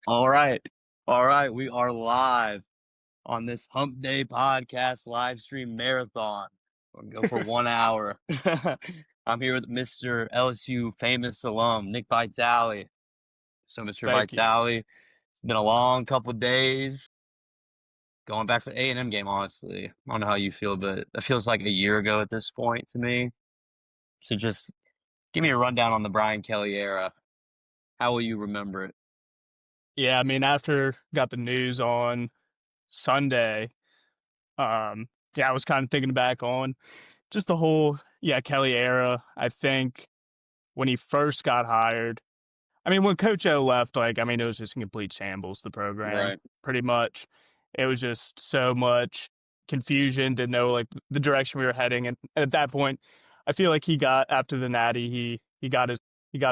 All right. All right. We are live on this Hump Day podcast live stream marathon. We're going to go for 1 hour. I'm here with Mr. LSU famous alum, Nick Vitale. So, Mr. Thank you. Vitale, it's been a long couple of days. Going back to the A&M game, honestly. I don't know how you feel, but it feels like a year ago at this point to me. So, just give me a rundown on the Brian Kelly era. How will you remember it? Yeah, I mean, after got the news on Sunday, yeah, I was kind of thinking back on just the whole Kelly era. I think when he first got hired, I mean, when Coach O left, like, I mean, it was just a complete shambles. The program, Right. pretty much, it was just so much confusion. Didn't know like the direction we were heading, and at that point, I feel like he got after the Natty, he got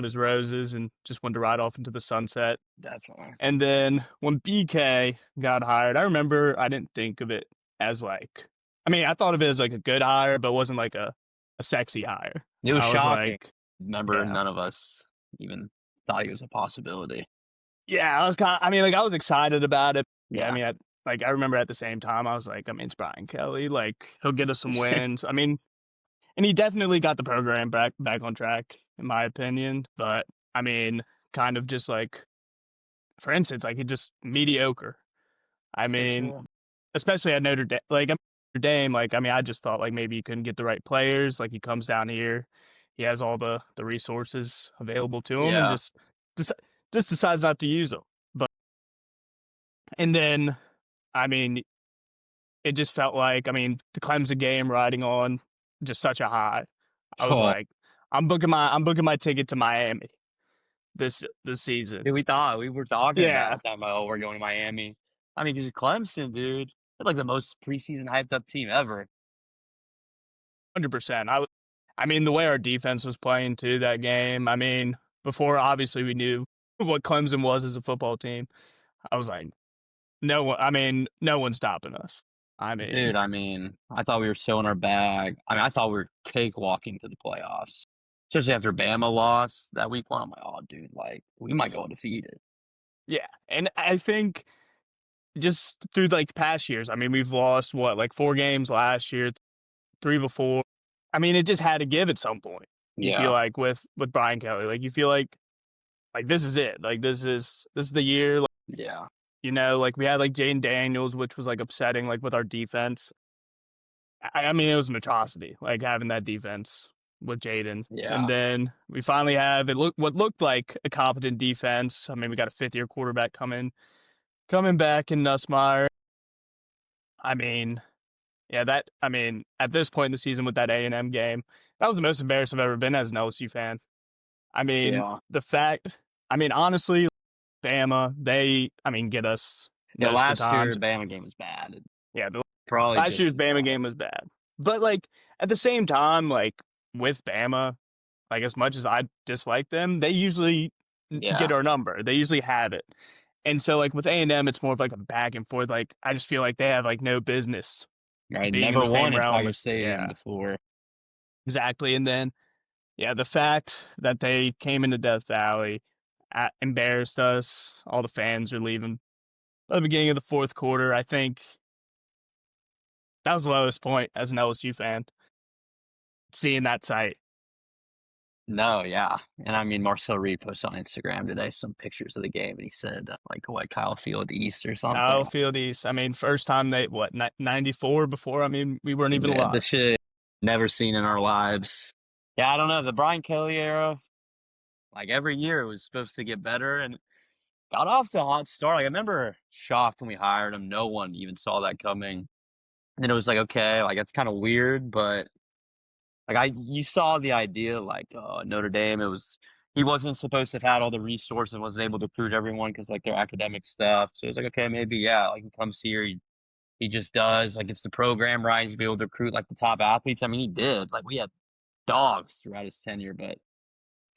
his roses and just wanted to ride off into the sunset. Definitely. And then when BK got hired, I remember I didn't think of it as like, I mean, I thought of it as like a good hire, but it wasn't like a sexy hire. It was I was shocking. like, Remember, yeah, none of us even thought he was a possibility. yeah, I was kind of, I mean, like I was excited about it. Yeah, I Yeah. mean, I remember at the same time, I was like, I mean, it's Brian Kelly, like he'll get us some wins. I mean, and he definitely got the program back on track, in my opinion. But I mean, kind of just like, for instance, like he just mediocre. I For mean, sure. especially at Notre Dame, like Notre Dame, like I mean, I just thought like maybe he couldn't get the right players. Like he comes down here, he has all the resources available to him, and Yeah. dec- just decides not to use them. But and then, I mean, it just felt like I mean the Clemson game riding on just such a high. I was Oh, like, I'm booking my ticket to Miami this season. dude, we were talking Yeah, about that. Oh, we're going to Miami. I mean, because Clemson, dude, they're like the most preseason hyped up team ever. 100%. I mean, the way our defense was playing too that game. I mean, before obviously we knew what Clemson was as a football team. I was like, no one. I mean, no one's stopping us. I Dude, mean, I mean, I thought we were so in our bag. I mean, I thought we were cakewalking to the playoffs. Especially after Bama lost that week one. I'm like, oh, dude, like, we might go undefeated. yeah, and I think just through like the past years. I mean, we've lost what like 4 games last year, three before. I mean, it just had to give at some point. You feel Yeah. like with Brian Kelly, like you feel like this is it. Like this is the year. Like, Yeah. like we had like Jaden Daniels, which was like upsetting, like with our defense. I mean, it was an atrocity, like having that defense with Jaden. And Yeah. then we finally have what looked like a competent defense. I mean, we got a fifth year quarterback coming back in Nussmeier. I mean, yeah, I mean, at this point in the season with that A&M game, that was the most embarrassed I've ever been as an LSU fan. I mean, Yeah. I mean, honestly, Bama, I mean, get us Yeah. most of the Last year, times. Bama game was bad. Yeah, the Probably last just year's as Bama bad. game was bad. But like at the same time, like with Bama, like as much as I dislike them, they usually get Yeah. our number. They usually have it. And so like with A&M, it's more of like a back and forth. Like I just feel like they have like no business Right. being in the Never won same in realm Tiger as Stadium yeah, before. exactly. And then yeah, the fact that they came into Death Valley embarrassed us. All the fans are leaving at the beginning of the fourth quarter. I think that was the lowest point as an LSU fan, seeing that sight. No, yeah. And I mean, Marcel Reed posted on Instagram today some pictures of the game, and he said, like, what, Kyle Field East or Kyle something. Field East. I mean, first time they, 94 before? I mean, we weren't even Yeah, the alive. shit never seen in our lives. Yeah, I don't know. The Brian Kelly era, like every year it was supposed to get better and got off to a hot start. Like I remember shocked when we hired him. No one even saw that coming. And then it was like, okay, like it's kind of weird, but like you saw the idea, like Notre Dame. He wasn't supposed to have had all the resources, and wasn't able to recruit everyone because like their academic stuff. So it was like, okay, maybe yeah, like he comes here, he just does like it's the program right. He's be able to recruit like the top athletes. I mean, he did. Like we had dogs throughout his tenure, but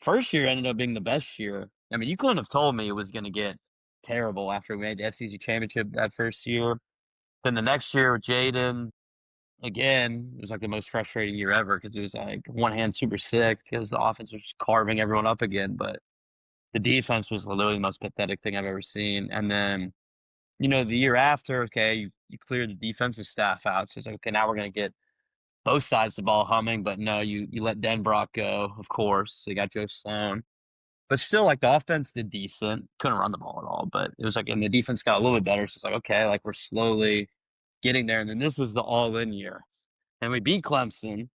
first year ended up being the best year. I mean, you couldn't have told me it was going to get terrible after we made the SEC championship that first year. Then the next year with Jaden, again, it was like the most frustrating year ever because it was like one hand super sick because the offense was just carving everyone up again. But the defense was literally the most pathetic thing I've ever seen. And then, you know, the year after, okay, you cleared the defensive staff out. So it's like, okay, now we're going to get both sides of the ball humming. But no, you let Denbrock go, of course. So you got Joe Sloan. But still, like, the offense did decent. Couldn't run the ball at all. But it was like, and the defense got a little bit better. So it's like, okay, like, we're slowly getting there. And then this was the all-in year. And we beat Clemson.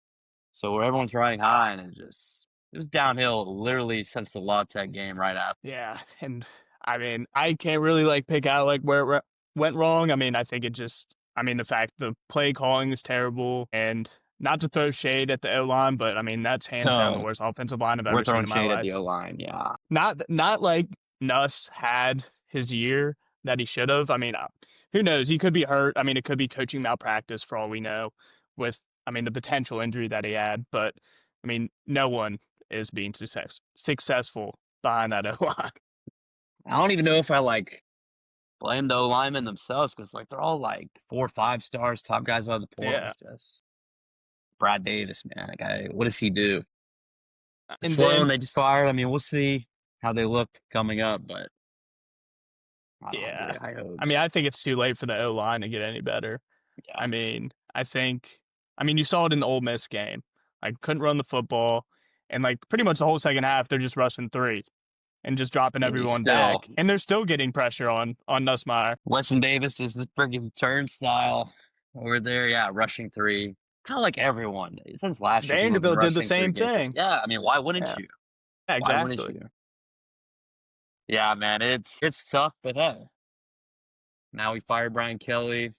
So where everyone's riding high, and it was downhill literally since the La Tech game right after. Yeah, and I mean, I can't really like pick out like where it went wrong. I mean, I think the fact the play calling is terrible, and not to throw shade at the O line, but I mean that's hands down the So worst offensive line I've we're ever seen throwing in my shade at the O life. line, yeah. Not like Nuss had his year that he should have. I mean, who knows? He could be hurt. I mean, it could be coaching malpractice for all we know. With the potential injury that he had, but I mean, no one is being successful behind that O line. I don't even know if I like blame the O linemen themselves because like they're all like 4 or 5 stars, top guys on the portal. Yeah. Just Brad Davis, man, like what does he do? And Sloan, then, they just fired. I mean, we'll see how they look coming up, but I don't have yeah, very high I mean, hopes. I think it's too late for the O line to get any better. Yeah, I mean, you saw it in the Ole Miss game. I couldn't run the football, and like pretty much the whole second half, they're just rushing three and just dropping and everyone still, back, and they're still getting pressure on Nussmeier. Weston Davis is the freaking turnstile over there. Yeah, rushing three. Kind of like everyone since last year, people have been Vanderbilt did the rushing three same games. thing. Yeah, I mean, why wouldn't Yeah, you? yeah, Why wouldn't exactly. you? Yeah, man, it's tough, but hey, now we fired Brian Kelly.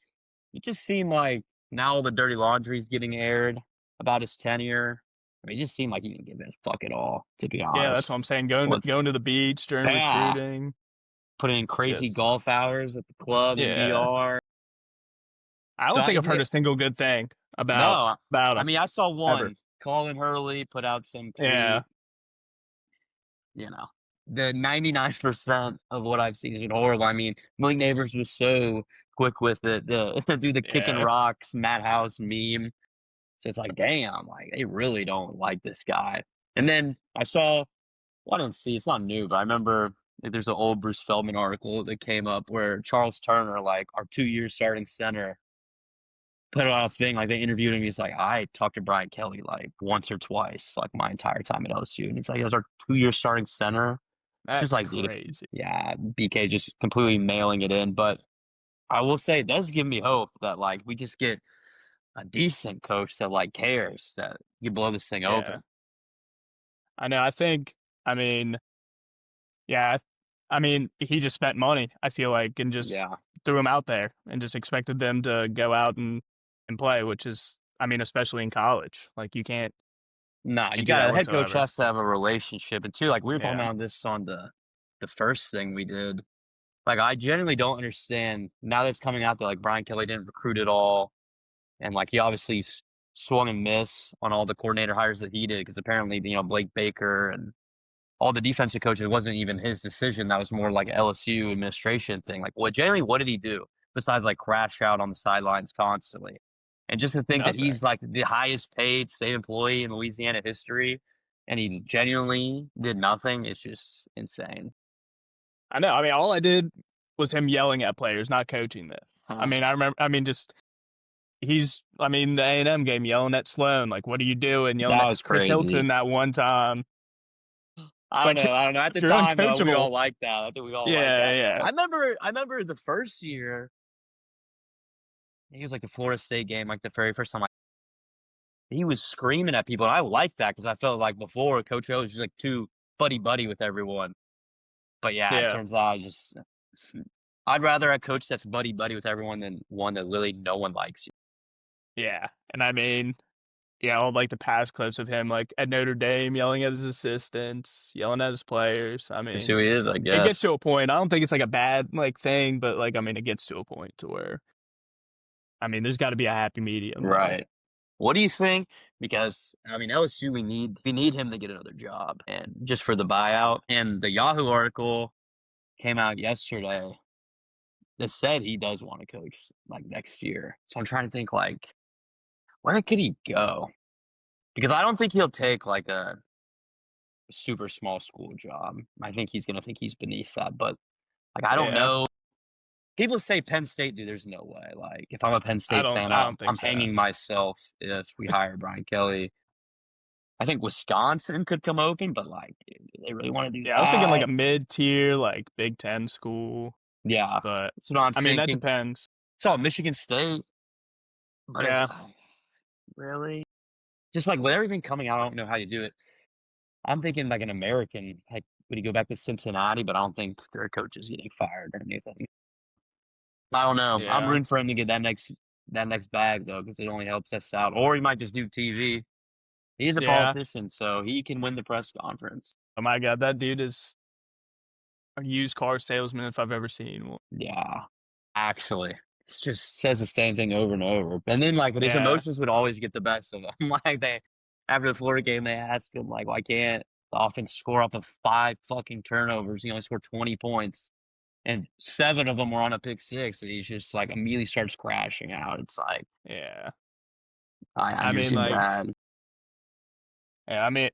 It just seemed like now all the dirty laundry is getting aired about his tenure. I mean, it just seemed like he didn't give a fuck at all, to be Yeah, that's what honest. I'm saying. Going What's going to the beach during yeah, recruiting, putting in crazy just golf hours at the club in yeah. VR. I So don't think I've heard yeah, a single good thing no, about I him mean, I saw ever. one. Colin Hurley put out some Yeah, tweet. You know, the 99% of what I've seen has been horrible. I mean, Malik Neighbors was so quick with it. The do the kicking yeah. rocks Matt House meme. So it's like, damn, like they really don't like this guy. And then I saw, well, I didn't see, it's not new, but I remember like, there's an old Bruce Feldman article that came up where Charles Turner, like our 2 year starting center, put on a thing, like they interviewed him. He's like, I talked to Brian Kelly like once or twice, like my entire time at LSU. And he's like, he was our 2 year starting center. Just That's like, dude, crazy. yeah, BK just completely mailing it in. But I will say it does give me hope that like we just get a decent coach that like cares that you blow this thing Yeah, open. I know. I mean, yeah, he just spent money. I feel like, and just Yeah. threw him out there and just expected them to go out and play, which is, especially in college, like No, you can't do got that a head coach whatsoever. has to have a relationship. And two, like we were talking Yeah, about this on the first thing we did. Like I genuinely don't understand now that it's coming out that like Brian Kelly didn't recruit at all. And like he obviously swung and missed on all the coordinator hires that he did because apparently, you know, Blake Baker and all the defensive coaches, it wasn't even his decision. That was more like LSU administration thing. Like, what did he do besides like crash out on the sidelines constantly? And just to think that nothing. he's like the highest paid state employee in Louisiana history, and he genuinely did nothing, it's just insane. I know. I mean, all I did was him yelling at players, not coaching them. I Huh. mean, I remember. I mean, just the A&M game yelling at Sloan, like, "What are you doing?" Yelling That at was Chris crazy. Hilton that one time. I don't Like, know. I don't know. At if the you're time, though, we uncoachable, all liked that. I think we all liked yeah, that. yeah, I remember the first year. He was like the Florida State game, like the very first time. He was screaming at people, and I liked that because I felt like before Coach O was just like too buddy buddy with everyone. But yeah, it yeah, turns out I'd rather a coach that's buddy buddy with everyone than one that really no one likes you. yeah. And I mean, yeah, all like the past clips of him, like at Notre Dame, yelling at his assistants, yelling at his players. I Just mean, who he is, I it gets guess. to a point. I don't think it's like a bad like thing, but like it gets to a point to where there's got to be a happy medium though. Right. What do you think? Because I mean LSU, we need him to get another job, and just for the buyout. And the Yahoo article came out yesterday that said he does want to coach like next year. So I'm trying to think like where could he go? Because I don't think he'll take like a super small school job. I think he's gonna think he's beneath that, but like I don't Yeah, know. People say Penn State, dude. There's no way. Like if I'm a Penn I State don't fan, I don't I'm think so. hanging myself if we hire Brian Kelly. I think Wisconsin could come open, but like, dude, do they really want to do Yeah, I was thinking like that? a mid-tier, like Big Ten school, Yeah, but that's what I'm I mean that thinking. depends. Saw Michigan State, but Yeah, it's like really just like with everything coming out. I don't know how you do it. I'm thinking like an American. Like, would he go back to Cincinnati? But I don't think their coach is getting fired or anything. I don't know. I'm yeah, rooting for him to get that next bag though, because it only helps us out. Or he might just do TV. He's a yeah. politician, so he can win the press conference. Oh my God, that dude is a used car salesman if I've ever seen one. Yeah, actually, it just says the same thing over and over. And then like, but his Yeah, emotions would always get the best of him. Like they after the Florida game, they asked him like, why can't the offense score off of 5 fucking turnovers? He only scored 20 points, and 7 of them were on a pick six, and he's just like immediately starts crashing out. It's like yeah. I I knew it was mean, gonna be like, bad. yeah, I mean,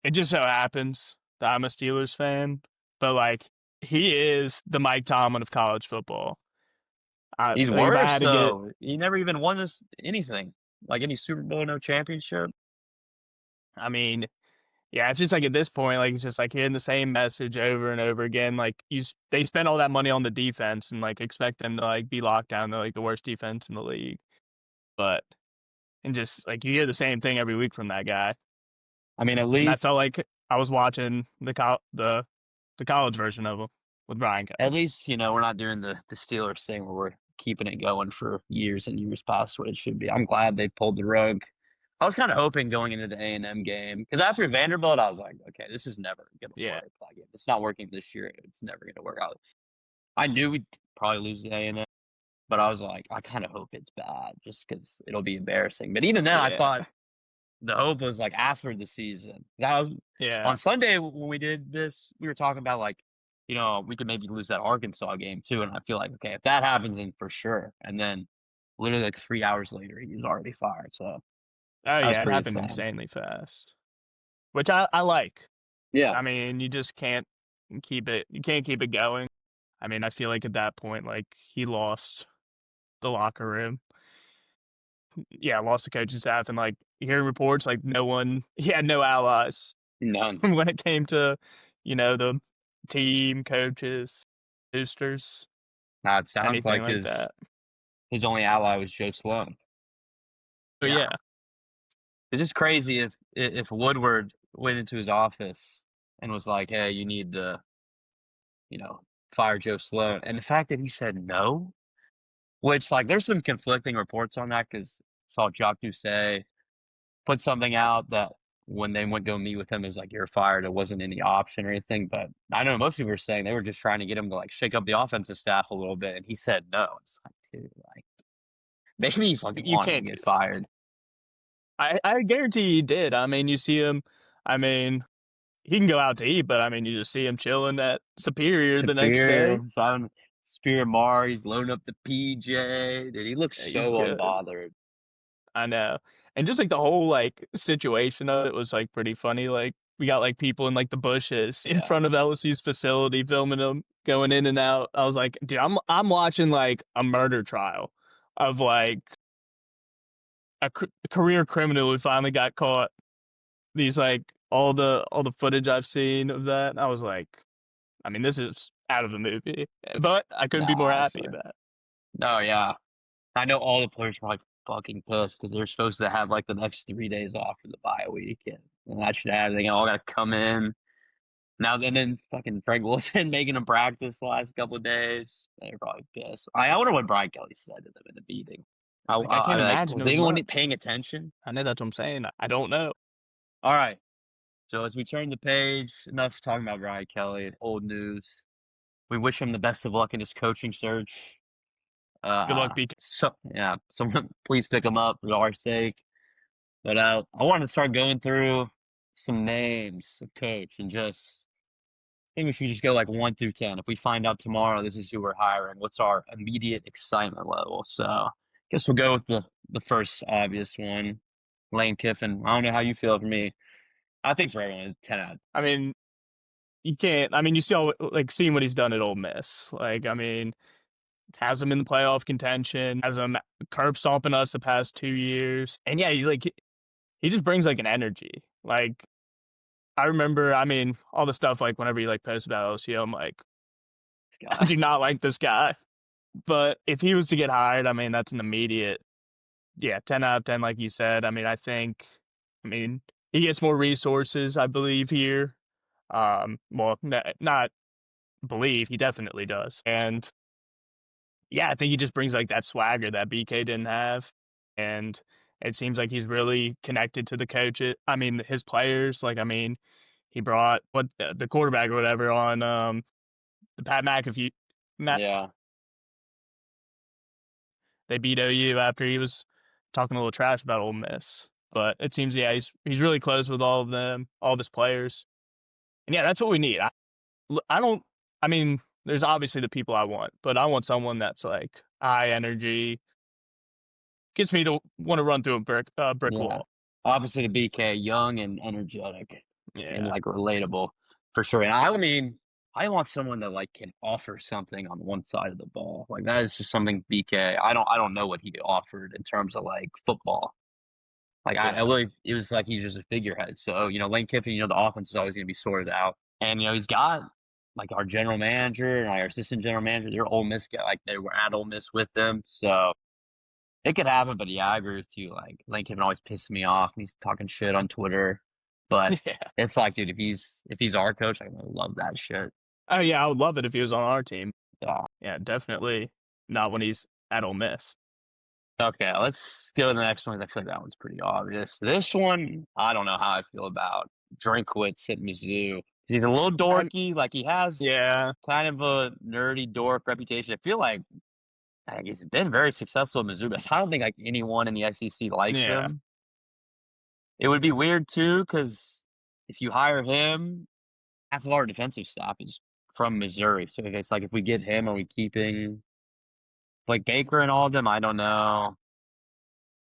it just so happens that I'm a Steelers fan, but like, he is the Mike Tomlin of college football. He's Like, if I worse had to get, though. He never even won us anything, like any Super Bowl, no championship. I mean, yeah, it's just like at this point, like it's just like hearing the same message over and over again. Like they spend all that money on the defense and like expect them to like be locked down to like the worst defense in the league, but and just like you hear the same thing every week from that guy. I mean, at And I least felt like I was watching the college version of him with Brian At Kelly. least, we're not doing the Steelers thing where we're keeping it going for years and years past what it should be. I'm glad they pulled the rug. I was kind of hoping going into the A&M game because after Vanderbilt, I was like, okay, this is never going to Yeah. work. Like, if it's not working this year, it's never going to work out. I knew we'd probably lose the A&M, but I was like, I kind of hope it's bad just because it'll be embarrassing. But even then, I Yeah. thought the hope was like after the season. 'Cause Yeah. on Sunday when we did this, we were talking about like, we could maybe lose that Arkansas game too. And I feel like, okay, if that happens, then for sure. And then literally like 3 hours later, he was already fired. So Oh that was yeah, it pretty happened insane. insanely fast, which I like. Yeah. I mean, you just can't keep it. You can't keep it going. I mean, I feel like at that point, like he lost the locker room. Yeah, lost the coaching staff, and like hearing reports, like no one, he had no allies None. when it came to, the team, coaches, boosters, Now it sounds anything like like his that. his only ally was Joe Sloan. But Yeah. yeah, It's just crazy if Woodward went into his office and was like, hey, you need to, you know, fire Joe Sloan. And the fact that he said no. Which, like, there's some conflicting reports on that because saw Jacques Doucet put something out that when they went go meet with him, it was like, you're fired. It wasn't any option or anything. But I know most people were saying they were just trying to get him to, like, shake up the offensive staff a little bit. And he said no. It's like, dude, like, maybe you fucking you want him to can't get do that. fired. I guarantee he did. I mean, you see him. I mean, he can go out to eat, but I mean, you just see him chilling at Superior the next Superior, day. Simon Superior Mar, he's loading up the PJ. Dude, he looks Yeah, he's so good. unbothered. I know. And just like the whole like situation of it was like pretty funny. Like we got like people in like the bushes in Yeah. front of LSU's facility filming them going in and out. I was like, dude, I'm watching like a murder trial of like a career criminal who finally got caught. These like all the footage I've seen of that. I was like, I mean, this is out of the movie, but I couldn't be more Nah, happy actually. about it. No, yeah. I know all the players were like fucking pissed because they're supposed to have like the next 3 days off for the bye week, and that should have they all got to come in now. Then fucking Frank Wilson making them practice the last couple of days. They're probably pissed. I wonder what Brian Kelly said to them in the meeting. Like I I can't like imagine it was was anyone much. paying attention? I know that's what I'm saying. I don't know. All right. So as we turn the page, enough talking about Brian Kelly. Old news. We wish him the best of luck in his coaching search. Good luck, BK. So yeah, someone please pick him up for our sake. But I wanted to start going through some names of coach and just I think we should just go like 1 through 10. If we find out tomorrow this is who we're hiring, what's our immediate excitement level? So I guess we'll go with the first obvious one, Lane Kiffin. I don't know how you feel for me. I think for everyone, 10 out. I mean, you can't. I mean, you still like seeing what he's done at Ole Miss. Like, I mean, has him in the playoff contention, has him curb stomping us the past 2 years, and yeah, he just brings like an energy. Like, I remember, I mean, all the stuff like whenever you like post about LSU, I'm like, This I guy. do not like this guy. But if he was to get hired, I mean, that's an immediate, yeah, 10 out of 10, like you said. I mean, he gets more resources, I believe, here. Well, not believe, he definitely does. And yeah, I think he just brings like that swagger that BK didn't have. And it seems like he's really connected to the coaches. I mean, his players. Like, I mean, he brought the quarterback or whatever on the Pat McAfee. Matt, Yeah. they beat OU after he was talking a little trash about Ole Miss. But it seems, yeah, he's really close with all of them, all of his players. And yeah, that's what we need. I don't. I mean, there's obviously the people I want, but I want someone that's like high energy, gets me to want to run through a brick Yeah. wall. Opposite of BK, young and energetic and Yeah, like relatable for sure. And I mean, I want someone that like can offer something on one side of the ball. Like that is just something BK. I don't know what he offered in terms of like football. Like I yeah, really, it was like he's just a figurehead. So Lane Kiffin, the offense is always going to be sorted out, and he's got like our general manager and our assistant general manager. They're Ole Miss guy, like they were at Ole Miss with them, so it could happen. But yeah, I agree with you. Like Lane Kiffin always pisses me off. He's talking shit on Twitter, but yeah. it's like, dude, if he's our coach, I love that shit. Oh yeah, I would love it if he was on our team. Yeah. Yeah, definitely not when he's at Ole Miss. Okay, let's go to the next one. I feel like that one's pretty obvious. This one, I don't know how I feel about Drinkwitz at Mizzou. He's a little I'm dorky. Like he has yeah, kind of a nerdy dork reputation. I feel like he's been very successful at Mizzou, but I don't think like anyone in the SEC likes yeah, him. It would be weird too, because if you hire him, half of our defensive staff is from Missouri. So it's like if we get him, are we keeping like Baker and all of them? I don't know.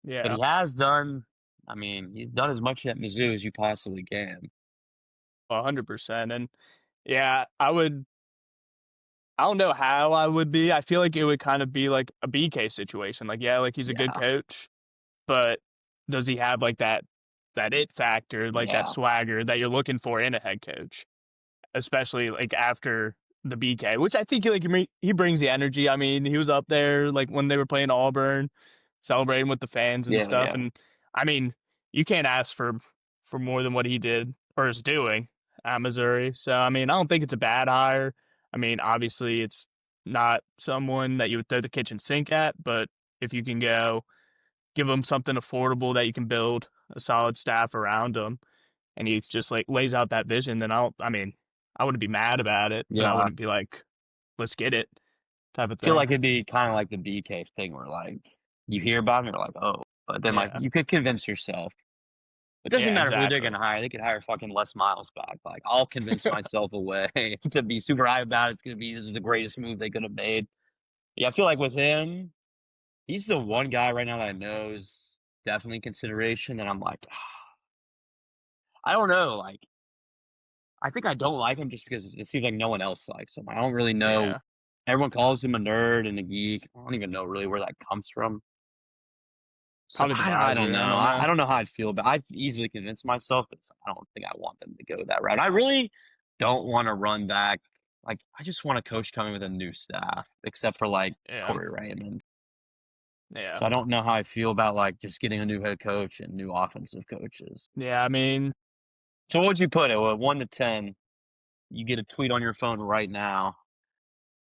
But yeah, he has done, I mean, he's done as much at Mizzou as you possibly can. 100%. And yeah, I would. I don't know how I would be. I feel like it would kind of be like a BK situation. Like, yeah, like he's a good Yeah, coach, but does he have like that it factor, like that yeah, swagger that you're looking for in a head coach, especially like after the BK, which I think he brings the energy. I mean, he was up there like when they were playing Auburn, celebrating with the fans and yeah, stuff, yeah, and I mean, you can't ask for more than what he did or is doing at Missouri. So I mean, I don't think it's a bad hire. I mean, obviously, it's not someone that you would throw the kitchen sink at, but if you can go give him something affordable that you can build a solid staff around him, and he just like lays out that vision, then I mean, I wouldn't be mad about it, but I yeah. wouldn't be like, let's get it type of I feel thing. like it'd be kind of like the BK thing where like you hear about him, you're like, oh, but then like Yeah. you could convince yourself. It doesn't Yeah, matter who they're exactly. gonna hire. They could hire fucking Les Miles back. Like I'll convince myself away to be super high about it. It's gonna be this is the greatest move they could have made. Yeah, I feel like with him, he's the one guy right now that I know is definitely in consideration. And I'm like, I don't know. Like I think I don't like him just because it seems like no one else likes him. I don't really know. Yeah. Everyone calls him a nerd and a geek. I don't even know really where that comes from. So Probably the I don't visor. know. I don't I know. don't know how I'd feel, but I've easily convinced myself, but I don't think I want them to go that route. I really don't want to run back. Like I just want a coach coming with a new staff, except for like Yeah. Corey Raymond. Yeah. So I don't know how I feel about like just getting a new head coach and new offensive coaches. Yeah. I mean, So what would you put it? Well, 1 to 10, you get a tweet on your phone right now.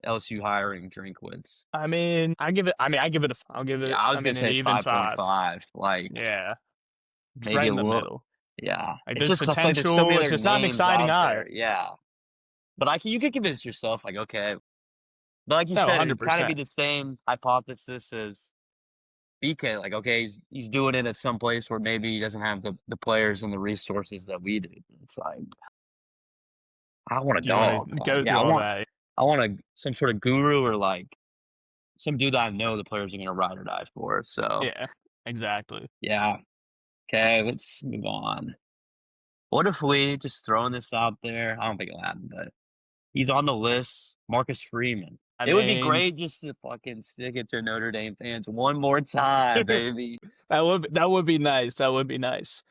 LSU hiring Drinkwitz. I give it I'll give Yeah, it, I I was gonna mean, an say even five. 5.5. Like Yeah. It's maybe right a in the little. middle. Yeah, Like it's there's just 'cause I feel like there's so potential. many It's other just not an names exciting out there. hire. Yeah, but you could convince yourself like, okay, but like you No, said, it'd kind of be 100%. the same hypothesis as BK. Like, okay, he's doing it at some place where maybe he doesn't have the players and the resources that we do. It's like I want a Do you want dog. to go Yeah, through all that? I want some sort of guru or like some dude that I know the players are gonna ride or die for. So Yeah, exactly. yeah, okay, let's move on. What if we just throwing this out there? I don't think it'll happen, but he's on the list. Marcus Freeman. I It would be mean, great just to fucking stick it to Notre Dame fans one more time, baby. that would be nice. That would be nice.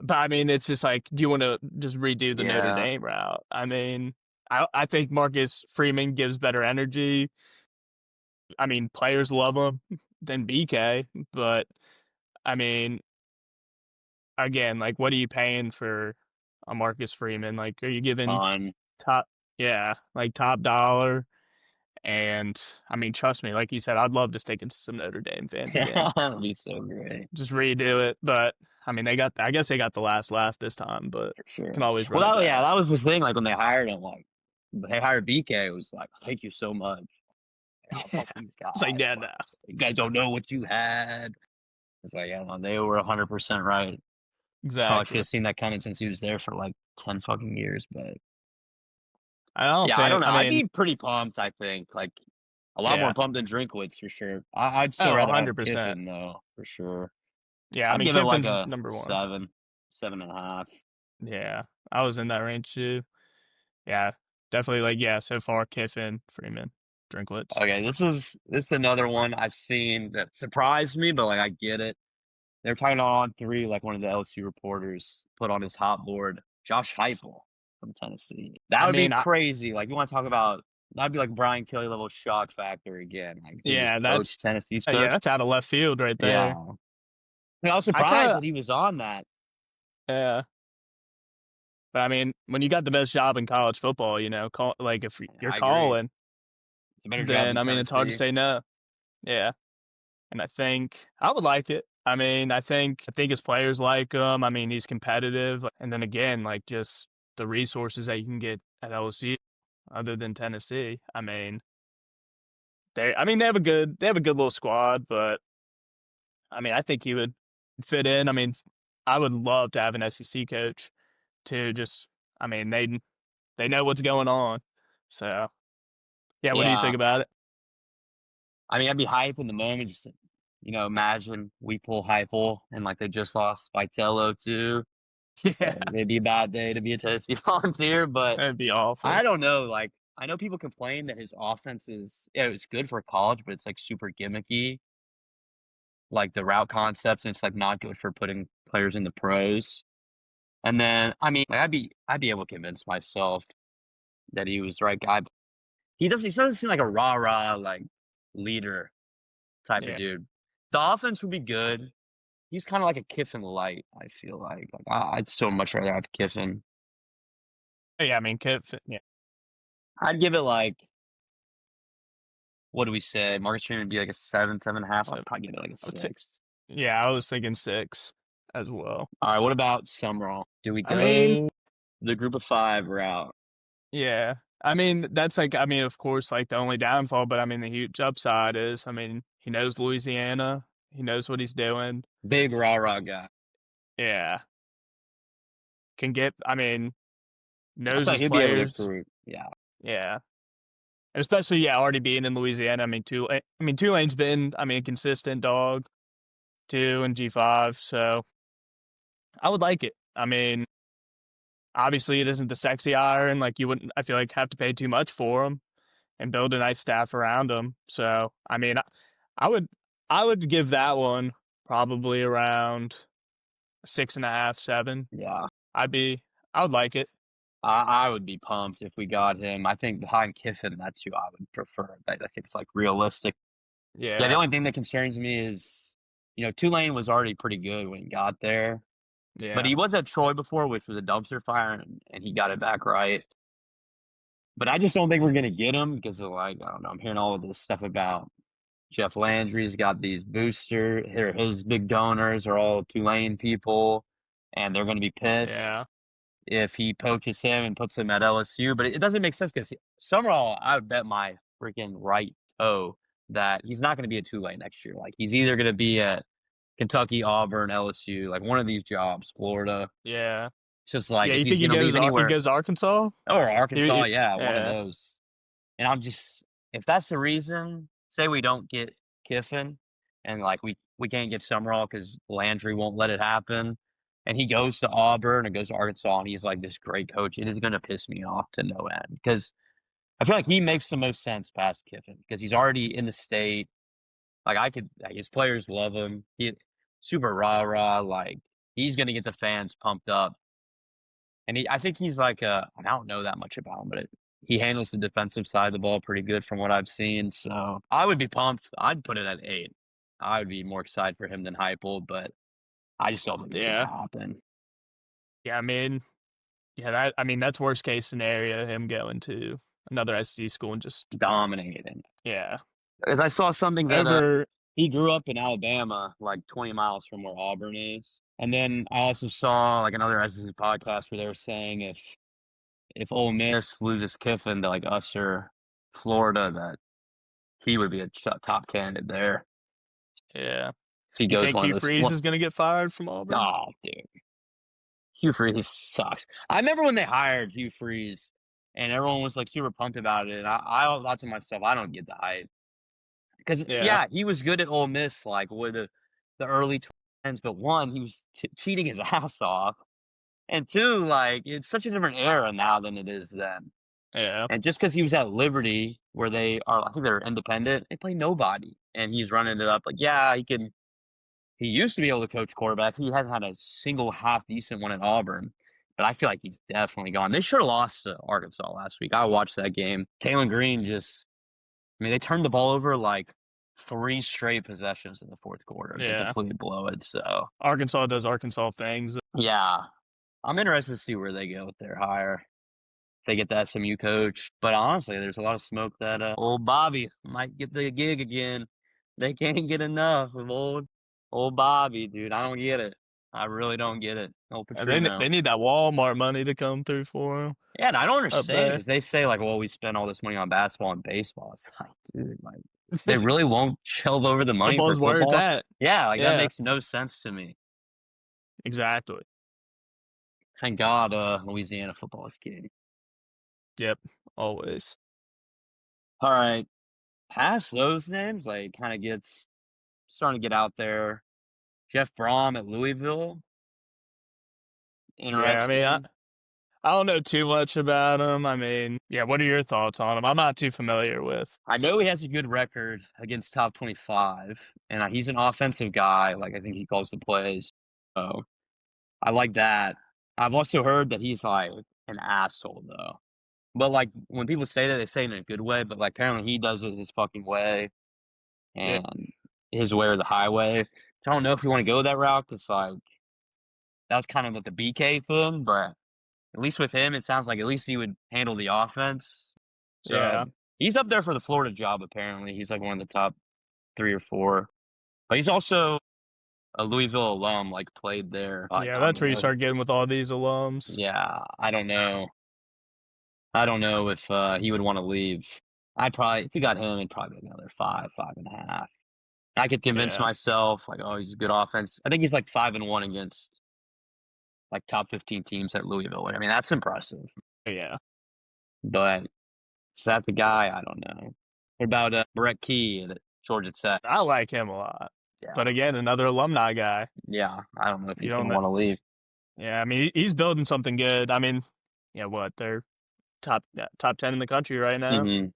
But I mean, it's just like, do you want to just redo the Notre Yeah, Dame route? I mean, I think Marcus Freeman gives better energy. I mean, players love him than BK, but I mean, again, like, what are you paying for a Marcus Freeman? Like, are you giving ton. top, yeah, like top dollar? And I mean, trust me, like you said, I'd love to stick it to some Notre Dame fans again. That'll be so great. Just redo it. But I mean, I guess they got the last laugh this time, but For sure. can always run it Well, yeah, back. that was the thing. Like when they hired him, like they hired BK, it was like, thank you so much. I'll Yeah. help these It's like, guys. yeah, But no. you guys don't know what you had. It's like, yeah, no, they were 100% right. Probably should Exactly. have seen that coming since he was there for like 10 fucking years. But I don't yeah, I don't think, know. I I'd mean, be pretty pumped, I think. Like a lot more yeah. pumped than Drinkwitz for sure. I'd still Oh, rather have 100%. Kiffin though, for sure. Yeah, I I'd mean, give it like Kiffin's a number one. 7, 7.5. Yeah. I was in that range too. Yeah. Definitely like, yeah, so far, Kiffin, Freeman, Drinkwitz. Okay, this is another one I've seen that surprised me, but like I get it. They're talking on three, like one of the LSU reporters put on his hot board, Josh Heupel from Tennessee. That I would be mean, crazy. Like you want to talk about that'd be like Brian Kelly level shock factor again. Like if he just yeah, poached Tennessee's yeah, coach. that's out of left field right there. Yeah. I was I surprised kind of, that he was on that. yeah. But I mean, when you got the best job in college football, like if you're I agree. calling, It's a better job then than I mean, it's hard to Tennessee. say no. Yeah. And I think I would like it. I mean, I think his players like him. I mean, he's competitive. And then again, like just the resources that you can get at LSU other than Tennessee. They have a good little squad, but I mean, I think he would fit in. I mean, I would love to have an SEC coach to just I mean, they know what's going on. So, yeah, what do you Yeah. think about it? I mean, I'd be hype in the moment. Just imagine we pull Heupel and like they just lost Vitello too. Yeah, It'd be a bad day to be a Tennessee Volunteer, but that'd be awful. I don't know. Like, I know people complain that his offense is, yeah, it's good for college, but it's like super gimmicky, like the route concepts, and it's like not good for putting players in the pros. And then, I mean, like, I'd be able to convince myself that he was the right guy. But he doesn't seem like a rah rah like leader type of Yeah. dude. The offense would be good. He's kind of like a Kiffin light. I feel like I'd so much rather have Kiffin. Yeah, I mean, yeah. I'd give it like what do we say? Marcus Freeman would be like a 7, 7.5. So I'd probably give it like a I would say, 6. yeah, I was thinking six as well. All right, what about Summerall? Do we I mean, go the group of 5 route? yeah. I mean, that's like, I mean, of course, like the only downfall, but I mean, the huge upside is, I mean, he knows Louisiana. He knows what he's doing. Big rah rah guy. Yeah. I mean, I knows thought his he'd be able to players. recruit. Yeah. Yeah. And especially, yeah, already being in Louisiana. Tulane's been, I mean, a consistent dog too in G5. So I would like it. I mean, obviously, it isn't the sexy iron. Like, you wouldn't, I feel like, have to pay too much for him and build a nice staff around him. So, I mean, I would, I would give that one probably around 6.5, 7. Yeah. I'd be, I would like it. I would be pumped if we got him. I think behind Kiffin, that's who I would prefer. I think it's like realistic. Yeah, the Yeah, only thing that concerns me is, Tulane was already pretty good when he got there. But yeah, he was at Troy before, which was a dumpster fire, and he got it back right. But I just don't think we're gonna get him because of like I don't know. I'm hearing all of this stuff about Jeff Landry's got these his big donors are all Tulane people, and they're gonna be yeah, pissed if he poaches him and puts him at LSU. But it doesn't make sense because Summerall, I would bet my freaking right toe that he's not gonna be at Tulane next year. Like he's either gonna be at Kentucky, Auburn, LSU, like one of these jobs, Florida. yeah. It's just like Yeah, if you he's think gonna leave he anywhere goes to Arkansas? or Arkansas, yeah, one of Yeah, those. And if that's the reason, say we don't get Kiffin and like we can't get Summerall because Landry won't let it happen. and he goes to Auburn and goes to Arkansas, and he's like this great coach. It is going to piss me off to no end because I feel like he makes the most sense past Kiffin because he's already in the state. Like his players love him. He super rah rah. Like he's going to get the fans pumped up. And I think he's like I don't know that much about him, but he handles the defensive side of the ball pretty good from what I've seen. So I would be pumped. I'd put it at 8. I would be more excited for him than Heupel, but I just don't think it's going to Yeah. happen. Yeah, I mean, that's worst case scenario, him going to another SD school and just Dominating. yeah. Because I saw something that Over he grew up in Alabama, like 20 miles from where Auburn is. And then I also saw like another SEC podcast where they were saying if Ole Miss loses Kiffin to like us or Florida, that he would be a top candidate there. yeah. If he You goes think one of Hugh those, Freeze is gonna get fired from Auburn? oh, dude, Hugh Freeze sucks. I remember when they hired Hugh Freeze, and everyone was like super pumped about it. And I thought to myself, I don't get the hype because Yeah. yeah, he was good at Ole Miss, like with the early 20s. But one, he was cheating his ass off, and two, like it's such a different era now than it is then. Yeah. And just because he was at Liberty, where they are, I think they're independent, they play nobody, and he's running it up. Like, yeah, he can. He used to be able to coach quarterback. He hasn't had a single half decent one at Auburn, but I feel like he's definitely gone. They should have lost to Arkansas last week. I watched that game. Taylor Green just, I mean, they turned the ball over like 3 straight possessions in the fourth quarter to Yeah. completely blow it. So, Arkansas does Arkansas things. yeah, I'm interested to see where they go with their hire. They get the SMU coach. But honestly, there's a lot of smoke that old Bobby might get the gig again. They can't get enough of old Bobby, dude. I don't get it. I really don't get it. Old They Petrino. need that Walmart money to come through for him Yeah, and I don't up understand there. because they say like, well, we spend all this money on basketball and baseball. It's like, dude, like they really won't shelve over the money for Football's where it's football. at. Yeah, like that Yeah, makes no sense to me. exactly. Thank God, Louisiana football is king. Yep, always. All right, past those names, like kind of gets starting to get out there. Jeff Brom at Louisville, Yeah, interesting. I don't know too much about him. I mean, yeah, what are your thoughts on him? I'm not too familiar with. I know he has a good record against top 25, and he's an offensive guy. Like I think he calls the plays. So I like that. I've also heard that he's like an asshole though. But like when people say that, they say it in a good way. But like apparently he does it his fucking way, Yeah, and his way or the highway. I don't know if we want to go that route because like that was kind of like the BK thing, but at least with him, it sounds like at least he would handle the offense. So yeah, he's up there for the Florida job. Apparently, he's like one of the top 3 or 4. But he's also a Louisville alum. Like played there. But yeah. I That's don't where you know. start getting with all these alums. Yeah, I don't know. I don't know if he would want to leave. I'd probably if we got him, it'd probably be another 5, 5.5. I could convince Yeah, myself like, oh, he's a good offense. I think he's like 5-1 against like top 15 teams at Louisville. I mean, that's impressive. yeah. But is that the guy? I don't know. What about Brett Key at Georgia Tech? I like him a lot. Yeah, But again, another alumni guy. yeah. I don't know if You he's going don't to know. want to leave. Yeah, I mean, he's building something good. I mean, yeah, what they're top 10 in the country right now. Hmm.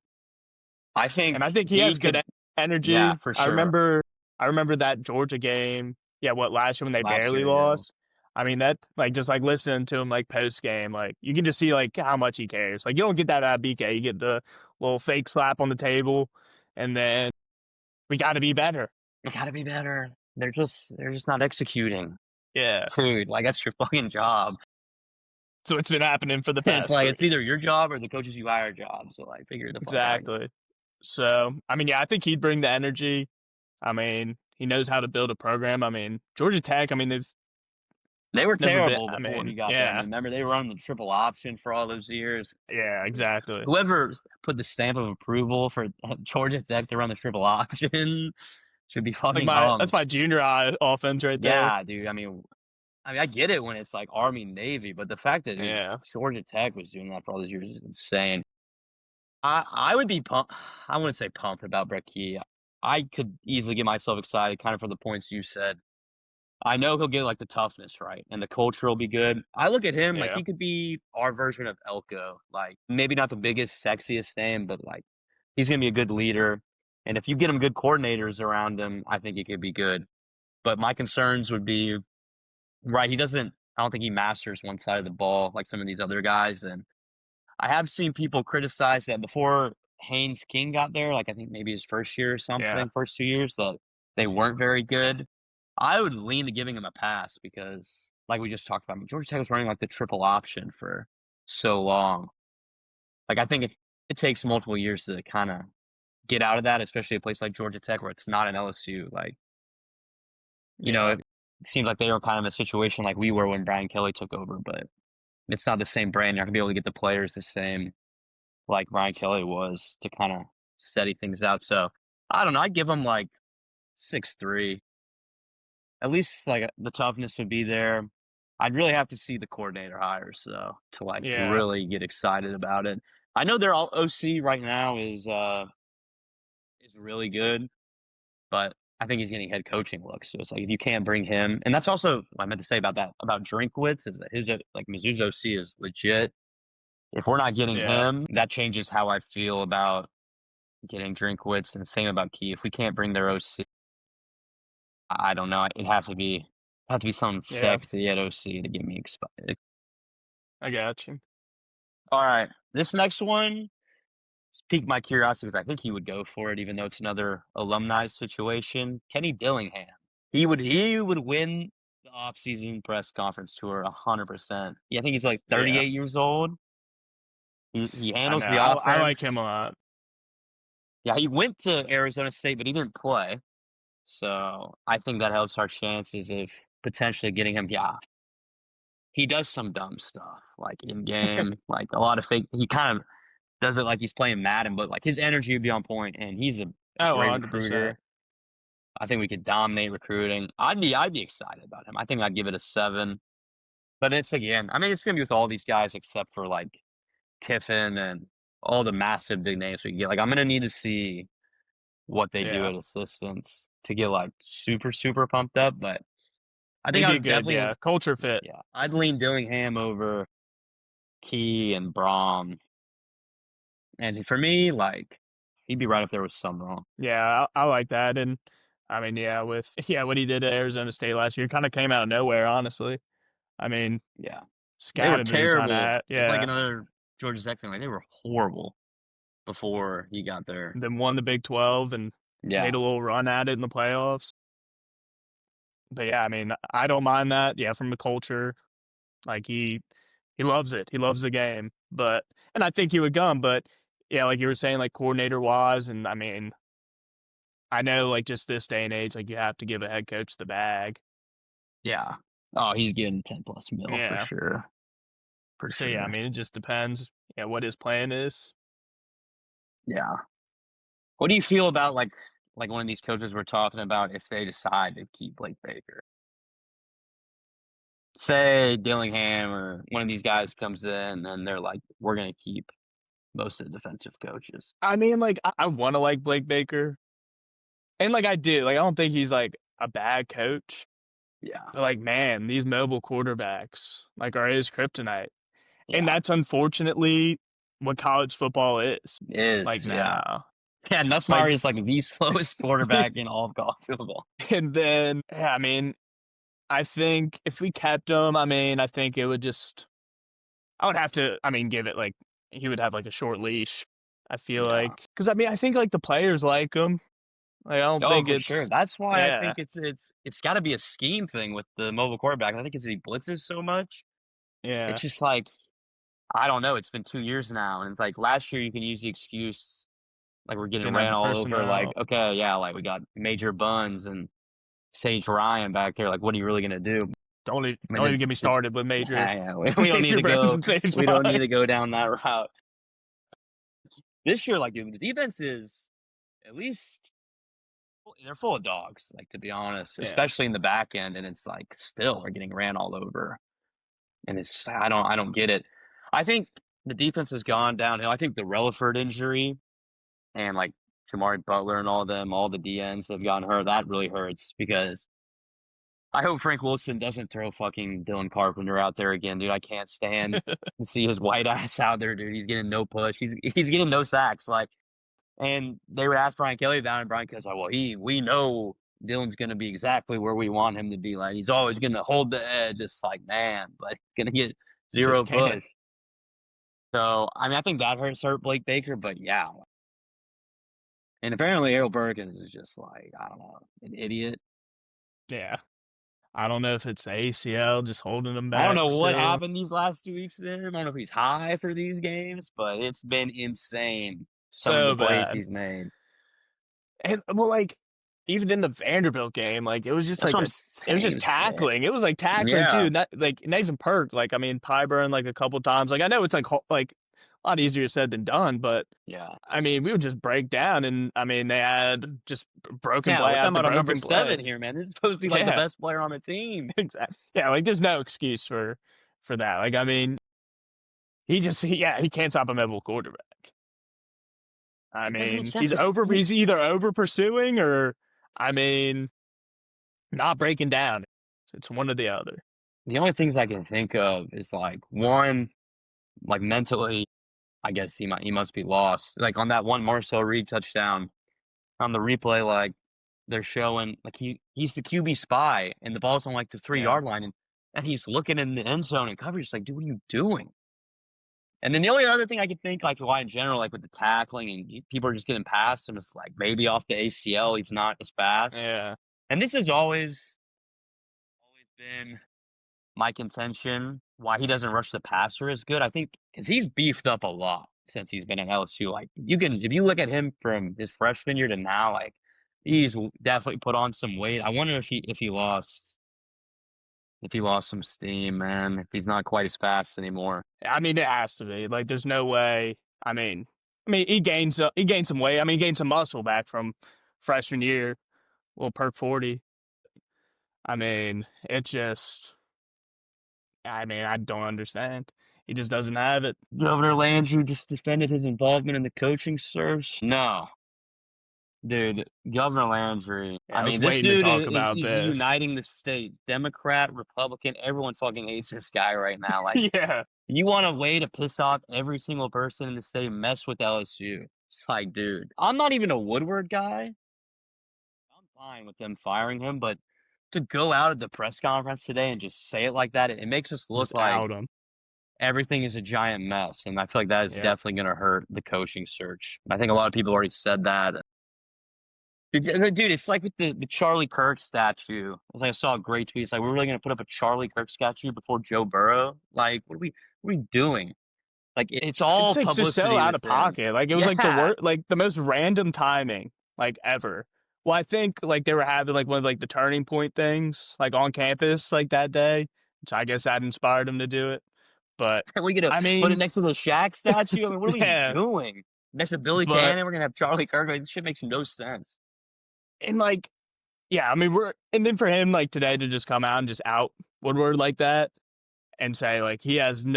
I think And I think he he has good could. Yeah, energy. for I sure. remember I remember that Georgia game. Yeah, what last year when they Last barely year, yeah. lost. I mean that like just like listening to him like post game, like you can just see like how much he cares. Like you don't get that out of BK. You get the little fake slap on the table, and then we got to be better. We got to be better. They're just not executing, Yeah, dude. Like that's your fucking job. so it's been happening for the It's past like 3. it's either your job or the coaches you hire job. So like, figure the fuck out. Exactly. So I mean, yeah, I think he'd bring the energy. I mean, he knows how to build a program. I mean, Georgia Tech. I mean, they've They were never been. terrible I before he mean, got there. I yeah, mean, remember they were running the triple option for all those years. yeah, exactly. Whoever put the stamp of approval for Georgia Tech to run the triple option should be Like fucking my hung. that's my junior high offense right there. Yeah, dude. I get it when it's like Army Navy, but the fact that Yeah, Georgia Tech was doing that for all those years is insane. I would be pumped. I wouldn't say pumped about Brett Key. I could easily get myself excited, kind of for the points you said. I know he'll get like the toughness right, and the culture will be good. I look at him like Yeah. he could be our version of Elko. Like maybe not the biggest, sexiest name, but like he's gonna be a good leader. And if you get him good coordinators around him, I think he could be good. But my concerns would be right. He doesn't. I don't think he masters one side of the ball like some of these other guys. And I have seen people criticize that before Haynes King got there, like I think maybe his first year or Yeah. something, first 2 years, that they weren't very good. I would lean to giving him a pass because, like we just talked about, I mean, Georgia Tech was running like the triple option for so long. Like I think it takes multiple years to kind of get out of that, especially a place like Georgia Tech where it's not an LSU. Like Yeah. it seems like they were kind of in a situation like we were when Brian Kelly took over, but it's not the same brand. You're not gonna be able to get the players the same like Brian Kelly was to kind of steady things out. So I don't know. I'd give him like 6'3". At least like the toughness would be there. I'd really have to see the coordinator hires though to like Yeah. really get excited about it. I know their OC right now is really good, but I think he's getting head coaching looks. So it's like if you can't bring him, and that's also what I meant to say about that about Drinkwitz is that his like Mizzou's OC is legit. If we're not getting Yeah. him, that changes how I feel about getting Drinkwitz, and the same about Key. If we can't bring their OC, I don't know. It'd have to be something Yeah. sexy at OC to get me excited. I got you. All right, this next one piqued my curiosity because I think he would go for it, even though it's another alumni situation. Kenny Dillingham. He would win the offseason press conference tour 100%. Yeah, I think he's like Yeah. 38 years old. He I know. handles the I like him offense. a lot. Yeah, he went to Arizona State, but he didn't play. So I think that helps our chances of potentially getting him. Yeah, he does some dumb stuff like in game, like a lot of fake. He kind of does it like he's playing Madden, but like his energy would be on point, and he's a Oh, great 100%. recruiter. I think we could dominate recruiting. I'd be excited about him. I think I'd give it a 7. But it's again, I mean, it's gonna be with all these guys except for like Kiffin and all the massive big names we can get. Like I'm gonna need to see what they do Yeah. at assistants to get like super super pumped up. But I think He'd I be a would good, definitely, yeah, culture fit. yeah, I'd lean Dillingham over Key and Brom. And for me, like he'd be right up there with some wrong. Yeah, I like that. And I mean, yeah, with yeah, what he did at Arizona State last year kind of came out of nowhere, honestly. I mean, Yeah. They were scouted who kind terrible. of It's like yeah, another Georgia Tech thing. Like they were horrible before he got there. then won the Big 12 and Yeah. made a little run at it in the playoffs. But yeah, I mean, I don't mind that. Yeah, from the culture, like he loves it. He loves the game. But and I think he would come. But yeah, like you were saying, like coordinator wise, and I mean, I know like just this day and age, like you have to give a head coach the bag. Yeah. Oh, he's getting 10 plus mil for Yeah. sure. For So yeah, I sure. mean, it just depends. Yeah, what his plan is. Yeah. What do you feel about like one of these coaches we're talking about if they decide to keep Blake Baker? Say Dillingham or one of these guys comes in and they're like, we're gonna keep most of the defensive coaches. I mean, like I want to like Blake Baker, and like I do. Like I don't think he's like a bad coach. Yeah. But like, man, these mobile quarterbacks like are his kryptonite, and Yeah. that's unfortunately what college football is. It is, Like yeah. now, Yeah, like, Nussmeier is like the slowest quarterback in all of college football. and then yeah, I mean, I think if we kept him, I mean, I think it would just I would have to, I mean, give it like he would have like a short leash. I feel Yeah. like because I mean, I think like the players like him. Like I don't Oh, think for sure. it's That's why I yeah, think it's got to be a scheme thing with the mobile quarterback. I think it's he blitzes so much. yeah, It's just like I don't know. It's been 2 years now, and it's like last year you could use the excuse like we're getting didn't have ran the all over. Like personnel. okay, yeah, like we got Major Buns and Sage Ryan back there. Like what are you really gonna do? I mean, Don't even get me started with major yeah, yeah, we don't need major to bros go. and stage We don't need line. to go down that route this year. Like dude, the defense is at least they're full of dogs. Like to be honest, Yeah. especially in the back end, and it's like still are getting ran all over. And it's I don't get it. I think the defense has gone downhill. I think the Relaford injury and like Jamari Butler and all them, all the DNs that have gotten hurt, that really hurts because I hope Frank Wilson doesn't throw fucking Dylan Carpenter out there again, dude. I can't stand to see his white ass out there, dude. He's getting no push. He's getting no sacks. Like, and they would ask Brian Kelly about it, and Brian Kelly's like, "Well, we know Dylan's gonna be exactly where we want him to be. Like, he's always gonna hold the edge." It's like, man, but gonna get Just zero can't. push. So, I mean, I think that hurt Blake Baker, but yeah. And apparently, Errol Burkins is just like, I don't know, an idiot. Yeah. I don't know if it's the ACL just holding him I don't back know what still. happened these last 2 weeks to him. I don't know if he's high for these games, but it's been insane. Some of the So plays bad. he's made. And well, like even in the Vanderbilt game, like it was just That's like what I'm it was saying. It just was sick. tackling. It was like tackling Yeah. too. Not like Nathan Perk. Like I mean, Pyburn like a couple times. Like I know it's like a lot easier said than done, but Yeah. I mean, we would just break down, and I mean, they had just broken Yeah. play We're talking after about our number broken seven play. here, man. This is supposed to be like the Yeah, best player on the team. exactly. Yeah, like there's no excuse for that. Like I mean, he can't stop a mobile quarterback. I It doesn't make mean, sense. It's, he's either over pursuing or, I mean, not breaking down. It's one or the other. the only things I can think of is like one, like mentally, I guess he must be lost. Like on that one Marcel Reed touchdown on the replay, like they're showing like he's the QB spy and the ball's on like the three Yeah. yard line and he's looking in the end zone and coverage. It's like, dude, what are you doing? And then the only other thing I could think, like why in general, like with the tackling and people are just getting past him, is like maybe off the ACL he's not as fast. Yeah. And this has always been my contention why he doesn't rush the passer as good. I think because he's beefed up a lot since he's been at LSU. Like you can, if you look at him from his freshman year to now, like he's definitely put on some weight. I wonder if he lost some steam, man. If he's not quite as fast anymore. I mean, it has to be. Like, there's no way. I mean, he gained some weight. I mean, he gained some muscle back from freshman year. Little perk 40. I mean, it just. I mean, I don't understand. He just doesn't have it. Governor Landry just defended his involvement in the coaching search. No, dude, Governor Landry. Yeah, I I was mean, this waiting to dude talk is about he's this. uniting the state. Democrat, Republican, everyone fucking hates this guy right now. Like, Yeah, you want a way to piss off every single person in the state, mess with LSU. It's like, dude, I'm not even a Woodward guy. I'm fine with them firing him, but to go out at the press conference today and just say it like that, it makes us look just like out him. everything is a giant mess. And I feel like that is Yeah, definitely going to hurt the coaching search. I think a lot of people already said that. Dude, it's like with the Charlie Kirk statue. It's like I saw a great tweet. It's like, we're really going to put up a Charlie Kirk statue before Joe Burrow? Like, what are we doing? Like, it's all it's like just so publicity out with of him. pocket. Like it was like Yeah. like the most random timing like ever. Well, I think like they were having like one of like the turning point things like on campus like that day, so I guess that inspired him to do it. But Are we going to I put it mean, next to the Shaq statue? I mean, what are we yeah, doing? Next to Billy but Cannon, we're going to have Charlie Kirk. Like, this shit makes no sense. and like yeah, I mean and then for him like today to just come out and just out Woodward like that and say like he has Crazy.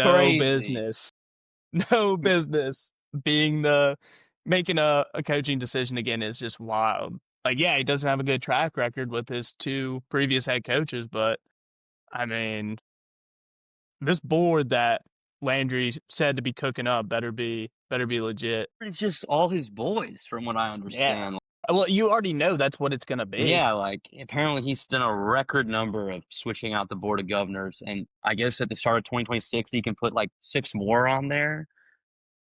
no business being the making a coaching decision again is just wild. Like, yeah, he doesn't have a good track record with his two previous head coaches, but I mean, this board that Landry said to be cooking up better be legit. It's just all his boys, from what I Yeah. understand. Well, you already know that's what it's gonna be. Yeah, like apparently he's done a record number of switching out the board of governors, and I guess at the start of 2026 he can put like 6 more on there.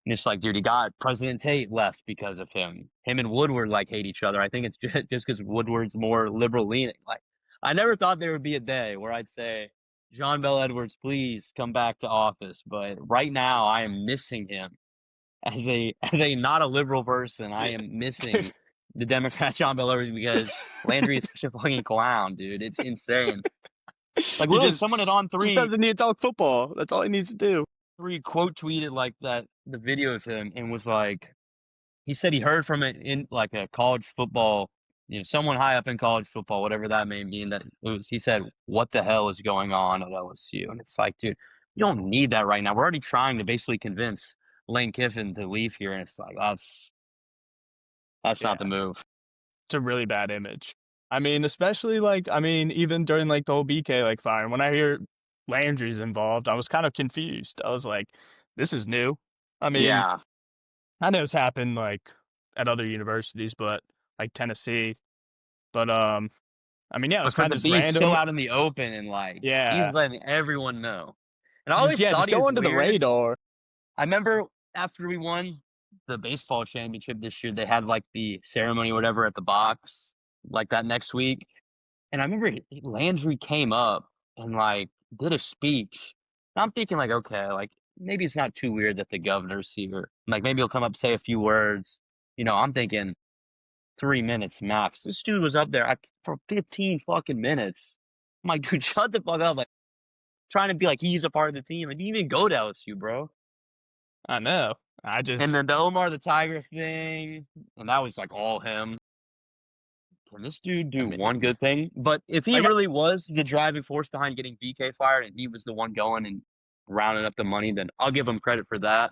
And it's like, dude, he got President Tate left because of him. Him and Woodward like hate each other. I think it's just because Woodward's more liberal leaning. Like, I never thought there would be a day where I'd say, John Bell Edwards, please come back to office. But right now, I am missing him as a not a liberal person. I am missing the Democrat John Bell Edwards because Landry is such a fucking clown, dude. It's insane. Like, he literally, someone at On just Three doesn't need to talk football. That's all he needs to do. quote tweeted like that the video of him and was like, he said he heard from it in like a college football, someone high up in college football, whatever that may mean. That it was, he said, "What the hell is going on at LSU?" And it's like, dude, you don't need that right now. We're already trying to basically convince Lane Kiffin to leave here, and it's like that's not the Yeah, move. it's a really bad image. I mean, especially like, I mean, even during like the whole BK like fire, when I hear Landry's involved, I was kind of confused. I was like, this is new. I mean, Yeah, I know it's happened like at other universities, but like Tennessee. But I mean, yeah, it was but for kind the of just beast so random. out in the open and like he's Yeah, letting everyone know. And I always just thought he go was under the weird. radar. I remember after we won the baseball championship this year, they had like the ceremony or whatever at the box, like that next week. And I remember Landry came up and like did a speech. And I'm thinking like, okay, like maybe it's not too weird that the governor's here. Like maybe he'll come up, say a few words. I'm thinking 3 minutes max. This dude was up there for 15 fucking minutes. I'm like, dude, shut the fuck up. Like trying to be like he's a part of the team. Like, he didn't even go to LSU, bro. I know. And then the Omar the Tiger thing, and that was like all him. Can this dude I do mean, one good thing? But if he like really was the driving force behind getting BK fired and he was the one going and rounding up the money, then I'll give him credit for that.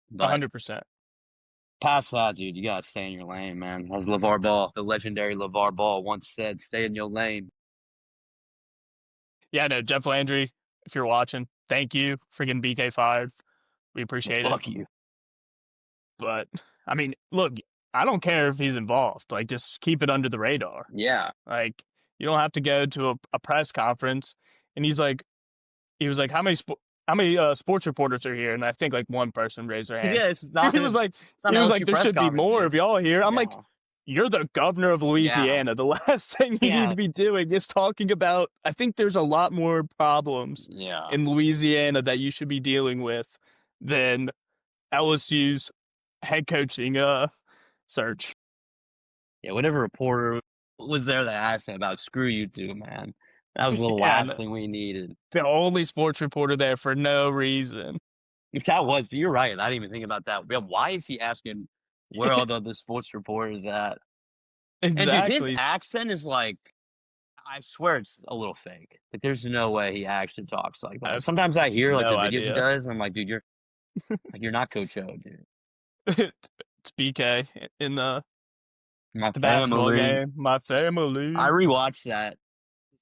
But 100%. past that, dude, you gotta stay in your lane, man. As LeVar Ball, the legendary LeVar Ball once said, stay in your lane. Yeah, no, Jeff Landry, if you're watching, thank you for getting BK fired. We Well, appreciate it. fuck you. But I mean, look, I don't care if he's involved. Like, just keep it under the radar. Yeah. Like, you don't have to go to a press conference. And he was like, how many sports reporters are here? And I think like one person raised their hand. Yeah, He was like, it's not an LSU there press should be conference, more of dude. y'all here. I'm like, Yeah. you're the governor of Yeah. Louisiana. The last thing you need Yeah. to be doing is talking about. I think there's a lot more problems Yeah. in Louisiana that you should be dealing with than LSU's head coaching search. Yeah, whatever reporter was there that asked him about screw you two, man. That was the Yeah, last thing we needed. the only sports reporter there for no reason. If that was, you're right. I didn't even think about that. Yeah, why is he asking where all the other sports reporters at? And dude, his Exactly. accent is like, I swear it's a little fake. Like, there's no way he actually talks like I that. have Sometimes I hear like the no videos he idea. does, and I'm like, dude, you're not Coach O, dude. It's BK in My the basketball family. game. My I family. rewatched that.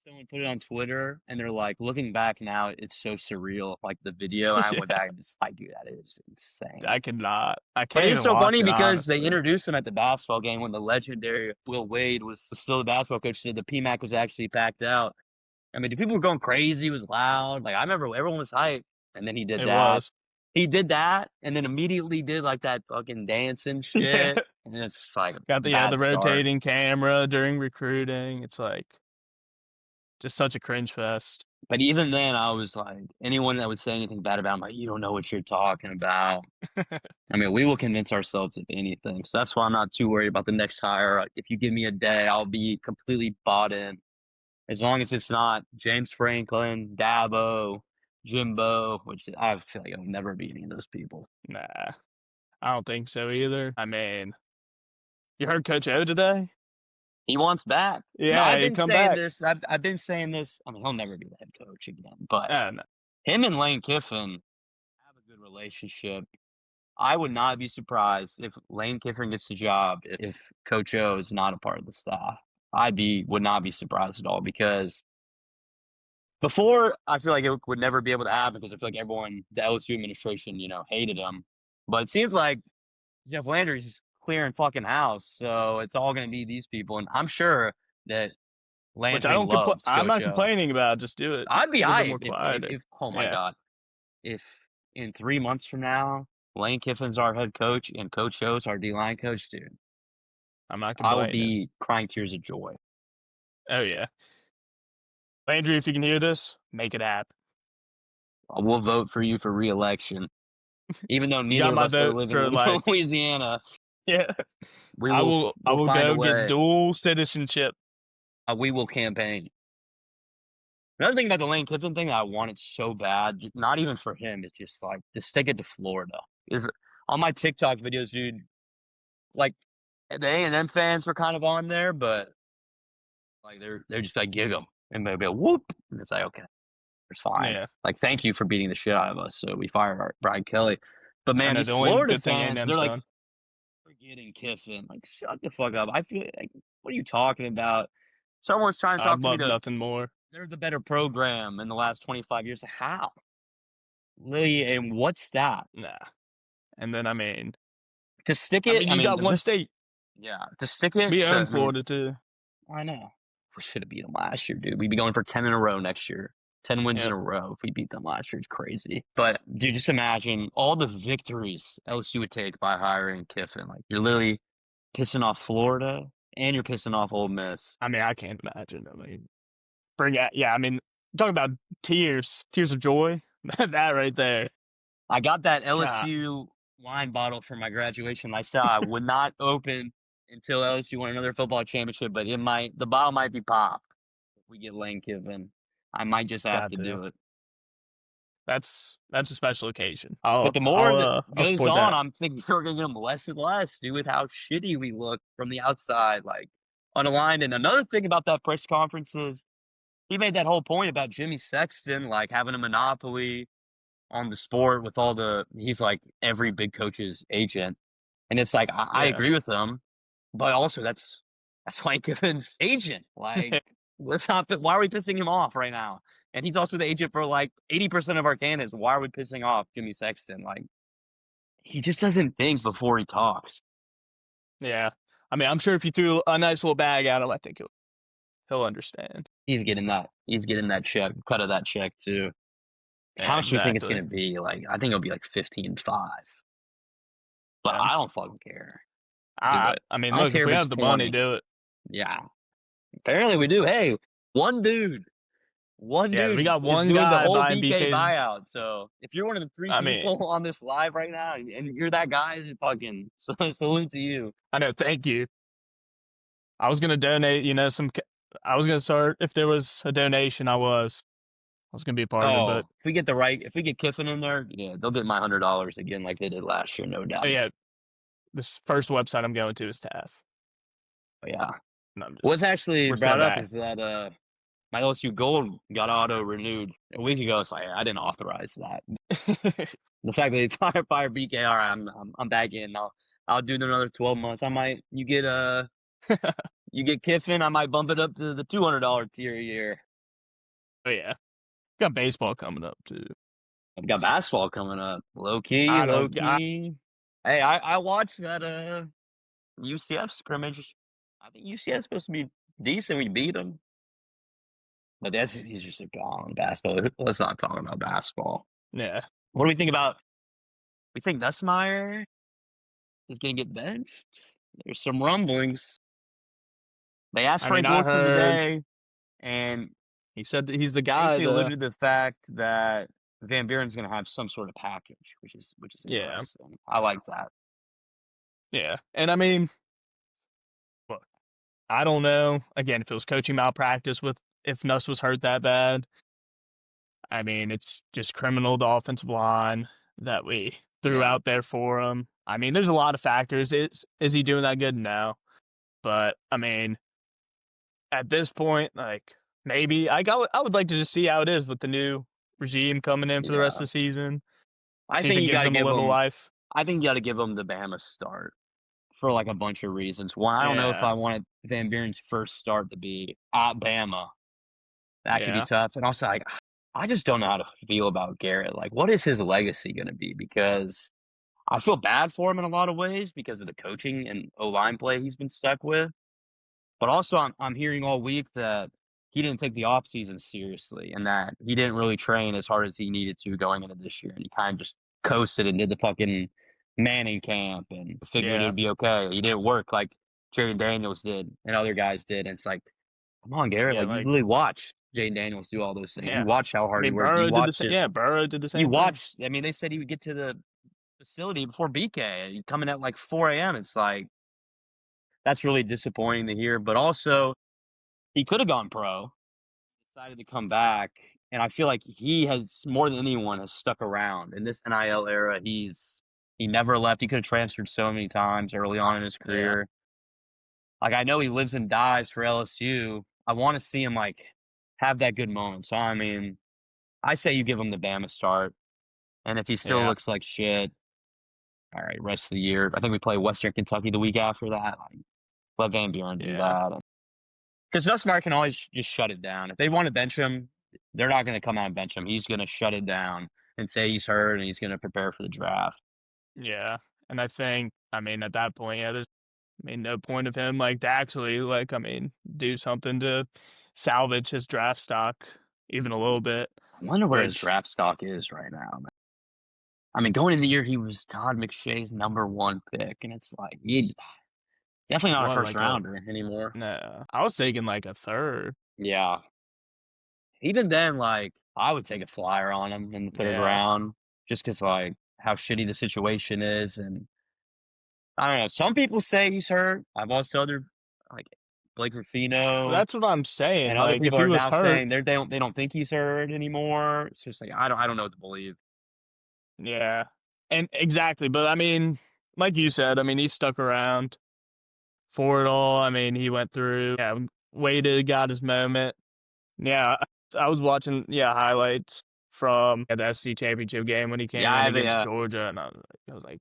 Someone put it on Twitter, and they're like, looking back now, it's so surreal. Like the video, I went Yeah, back and just like, dude, that is insane. I cannot. I But can't it's even so watch funny it because they honestly. introduced him at the basketball game when the legendary Will Wade was still the basketball coach. Said the PMAC was actually packed out. I mean, the people were going crazy. It was loud. Like I remember everyone was hyped, and then he did It that. was. He did that, and then immediately did like that fucking dancing Yeah. shit, and it's just like a Got the bad start. rotating camera during recruiting. It's like just such a cringe fest. But even then, I was like, anyone that would say anything bad about him, like, you don't know what you're talking about. I mean, we will convince ourselves of anything. So that's why I'm not too worried about the next hire. Like, if you give me a day, I'll be completely bought in. As long as it's not James Franklin, Dabo, Jimbo, which I feel like it'll never be any of those people. Nah, I don't think so either. I mean, you heard Coach O today? He wants back. No, Yeah, I've he been come saying back. this. I've been saying this. I mean, he'll never be the head coach again. But No. him and Lane Kiffin have a good relationship. I would not be surprised if Lane Kiffin gets the job if Coach O is not a part of the staff. Would not be surprised at all because before I feel like it would never be able to happen because I feel like everyone, the LSU administration, hated him. But it seems like Jeff Landry's just clearing fucking house, so it's all going to be these people, and I'm sure that Which I Landry don't compl- loves I'm Coach not O. complaining about. Just do it. I'd be A little bit more hyped if, quieter. if oh my Yeah, god, if in 3 months from now Lane Kiffin's our head coach and Coach O's our D line coach, dude, I'm not I will complaining. be crying tears of joy. Oh yeah, Landry, if you can hear this, make it happen. I will vote for you for re-election, even though You neither got of my us are vote living for in life. Louisiana. Yeah, We will I we'll will find a go get way. dual citizenship. We will campaign. Another thing about the Lane Kiffin thing that I wanted so bad, not even for him, it's just like to stick it to Florida. Is on my TikTok videos, dude. Like the A&M fans were kind of on there, but like they're just like gig 'em and maybe a whoop, and it's like okay, it's fine. Yeah, Like thank you for beating the shit out of us, so we fired our Brian Kelly. But I man, know these the only Florida good thing fans, they're A&M's like done. forgetting Kiffin. Like shut the fuck up. I feel like what are you talking about? Someone's trying to talk I'd to me love to nothing more. they're the better program in the last 25 years. How? Literally, and what's that? Nah. And then To stick I it, mean, I you mean, got one this, state. yeah, to stick it We to, own I mean, Florida too. I know. We should have beat them last year, dude. We'd be going for 10 in a row next year. 10 wins in Yep. a row if we beat them last year. It's crazy. But, dude, just imagine all the victories LSU would take by hiring Kiffin. Like, you're literally pissing off Florida and you're pissing off Ole Miss. I mean, I can't imagine. I mean, bring it. Yeah, I mean, talking about tears of joy. That right there. I got that God, LSU wine bottle for my graduation. I said I would not open until LSU won another football championship, but the bottle might be popped if we get Lane Kiffin. I might just have got to to. do it. That's a special occasion. But the more that I'll goes support on, that. I'm thinking we're gonna get them less and less, dude, with how shitty we look from the outside, like unaligned. And another thing about that press conference is he made that whole point about Jimmy Sexton, like having a monopoly on the sport with all the he's like every big coach's agent. And it's like I Yeah. agree with him, but also that's Lane Kiffin's agent. Like, let's not. Why are we pissing him off right now? And he's also the agent for like 80% of our candidates. Why are we pissing off Jimmy Sexton? Like, he just doesn't think before he talks. Yeah. I mean, I'm sure if you threw a nice little bag at him, I think he'll understand. He's getting that. He's getting that check, cut of that check too. How Yeah, much do you think it's exactly. gonna be? Like, I think it'll be like 15-5. But Yeah. I don't fucking care. Do it. I mean, I don't look, care if if we it's have the money, 20. do it. Yeah. Apparently we do. Hey, one dude. One Yeah, we dude is is one doing the guy whole buying BK BKs. buyout. So if you're one of the three I mean, people on this live right now and you're that guy, fucking salute to you. I know. Thank you. I was gonna donate. I was gonna start if there was a donation. I was gonna be a part of it, Oh, but if we get Kiffin in there, yeah, they'll get my $100 again like they did last year, no doubt. yeah, this first website I'm going to is TAF. But yeah. And I'm What's just actually we're so brought up bad. is that my LSU gold got auto renewed a week ago. So I didn't authorize that. The fact that they fire BK, all right, I'm back in. I'll do another 12 months. I might you get Kiffin, I might bump it up to the $200 tier a year. But yeah, got baseball coming up too. I've got basketball coming up. Low key, I low don't. key. Hey, I watched that UCF scrimmage. I think UCF's supposed to be decent. We beat them, but he's just a gone basketball. Let's not talk about basketball. Yeah. What do we think about? We think Nussmeier is going to get benched. There's some rumblings. They asked I mean, Frank I Wilson heard today, and he said that he's the guy. basically The alluded to the fact that Van Buren's going to have some sort of package, which is yeah, interesting. I like that. yeah. And I mean, look, I don't know. Again, if it was coaching malpractice with if Nuss was hurt that bad, I mean, it's just criminal the offensive line that we threw Yeah, out there for him. I mean, there's a lot of factors. Is he doing that good now? But I mean, at this point, like maybe I would like to just see how it is with the new regime coming in for the rest of yeah. the season. I See if think it you got gives to him a give little him. life. I think you got to give him the Bama start for like a bunch of reasons. One, I don't know if Yeah, I wanted Van Buren's first start to be at Bama. That could be yeah, tough. And also, like, I just don't know how to feel about Garrett. Like, what is his legacy going to be? Because I feel bad for him in a lot of ways because of the coaching and O line play he's been stuck with. But also, I'm hearing all week that he didn't take the offseason seriously and that he didn't really train as hard as he needed to going into this year. And he kind of just coasted and did the fucking Manning camp and figured it yeah, would be okay. He didn't work like Jerry Daniels did and other guys did. And it's like, come on, Garrett. yeah. Like, you Like really watch Jaden Daniels do all those things. You yeah. watch how I hard he mean, worked. You Burrow did the watch same. it. Yeah, Burrow did the You same thing. watch. I mean, they said he would get to the facility before BK. Coming at like 4 a.m. It's like, that's really disappointing to hear. But also, he could have gone pro, decided to come back, and I feel like he has more than anyone has stuck around in this NIL era. He never left. He could have transferred so many times early on in his Yeah, career. Like I know he lives and dies for LSU. I want to see him like have that good moment. So I mean, I say you give him the Bama start, and if he still yeah, looks like shit, all right, rest of the year. I think we play Western Kentucky the week after that. Like, let Van Buren do yeah. that. Because Nussmeier can always just shut it down. If they want to bench him, they're not going to come out and bench him. He's going to shut it down and say he's hurt and he's going to prepare for the draft. Yeah. And I think, I mean, at that point, yeah, there's, I mean, no point of him like to actually like, I mean, do something to salvage his draft stock even a little bit, I wonder where his which draft stock is right now, man. I mean, going into the year, he was Todd McShay's #1 pick, and it's like he definitely not a what first like a rounder anymore. no. I was thinking like a third. Yeah, even then, like I would take a flyer on him in the third Yeah. round, just because like how shitty the situation is, and I don't know. Some people say he's hurt. I've watched other like Blake But Ruffino that's what I'm saying. and other Like if people he are was now hurt, saying they don't think he's hurt anymore. It's just like I don't know what to believe. yeah. And exactly, but I mean, like you said, I mean, he stuck around for it all. I mean, he went through, yeah, waited, got his moment. Yeah, I was watching, yeah, highlights from the SC championship game when he came in Yeah, against Georgia, and I was like,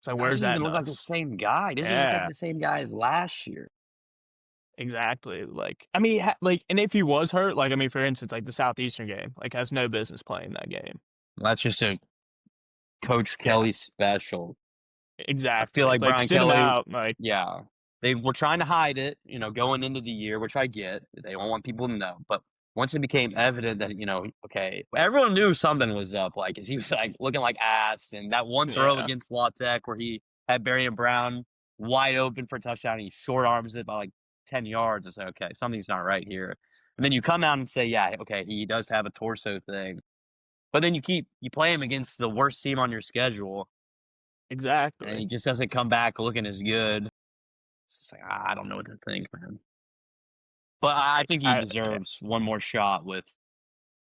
it's like, where's doesn't that even look like the Nuss? same guy. Doesn't even look like Yeah, the same guy as last year. exactly. Like, I mean, like, and if he was hurt, like, I mean, for instance, like the Southeastern game, like, has no business playing that game. That's just a Coach Yeah, Kelly special. I feel exactly. like Like, Brian sit him Kelly, out, like, yeah, they were trying to hide it, going into the year, which I get. They don't want people to know. But once it became evident that, okay, everyone knew something was up, like, 'cause he was like looking like ass. And that one throw yeah, against La Tech where he had Barry Brown wide open for a touchdown, and he short arms it by like 10 yards. It's like, okay, something's not right here. And then you come out and say, yeah, okay, he does have a torso thing. But then you play him against the worst team on your schedule, and exactly. he just doesn't come back looking as good. It's just like, I don't know what to think, man. But I think he Yeah. deserves one more shot Oh, with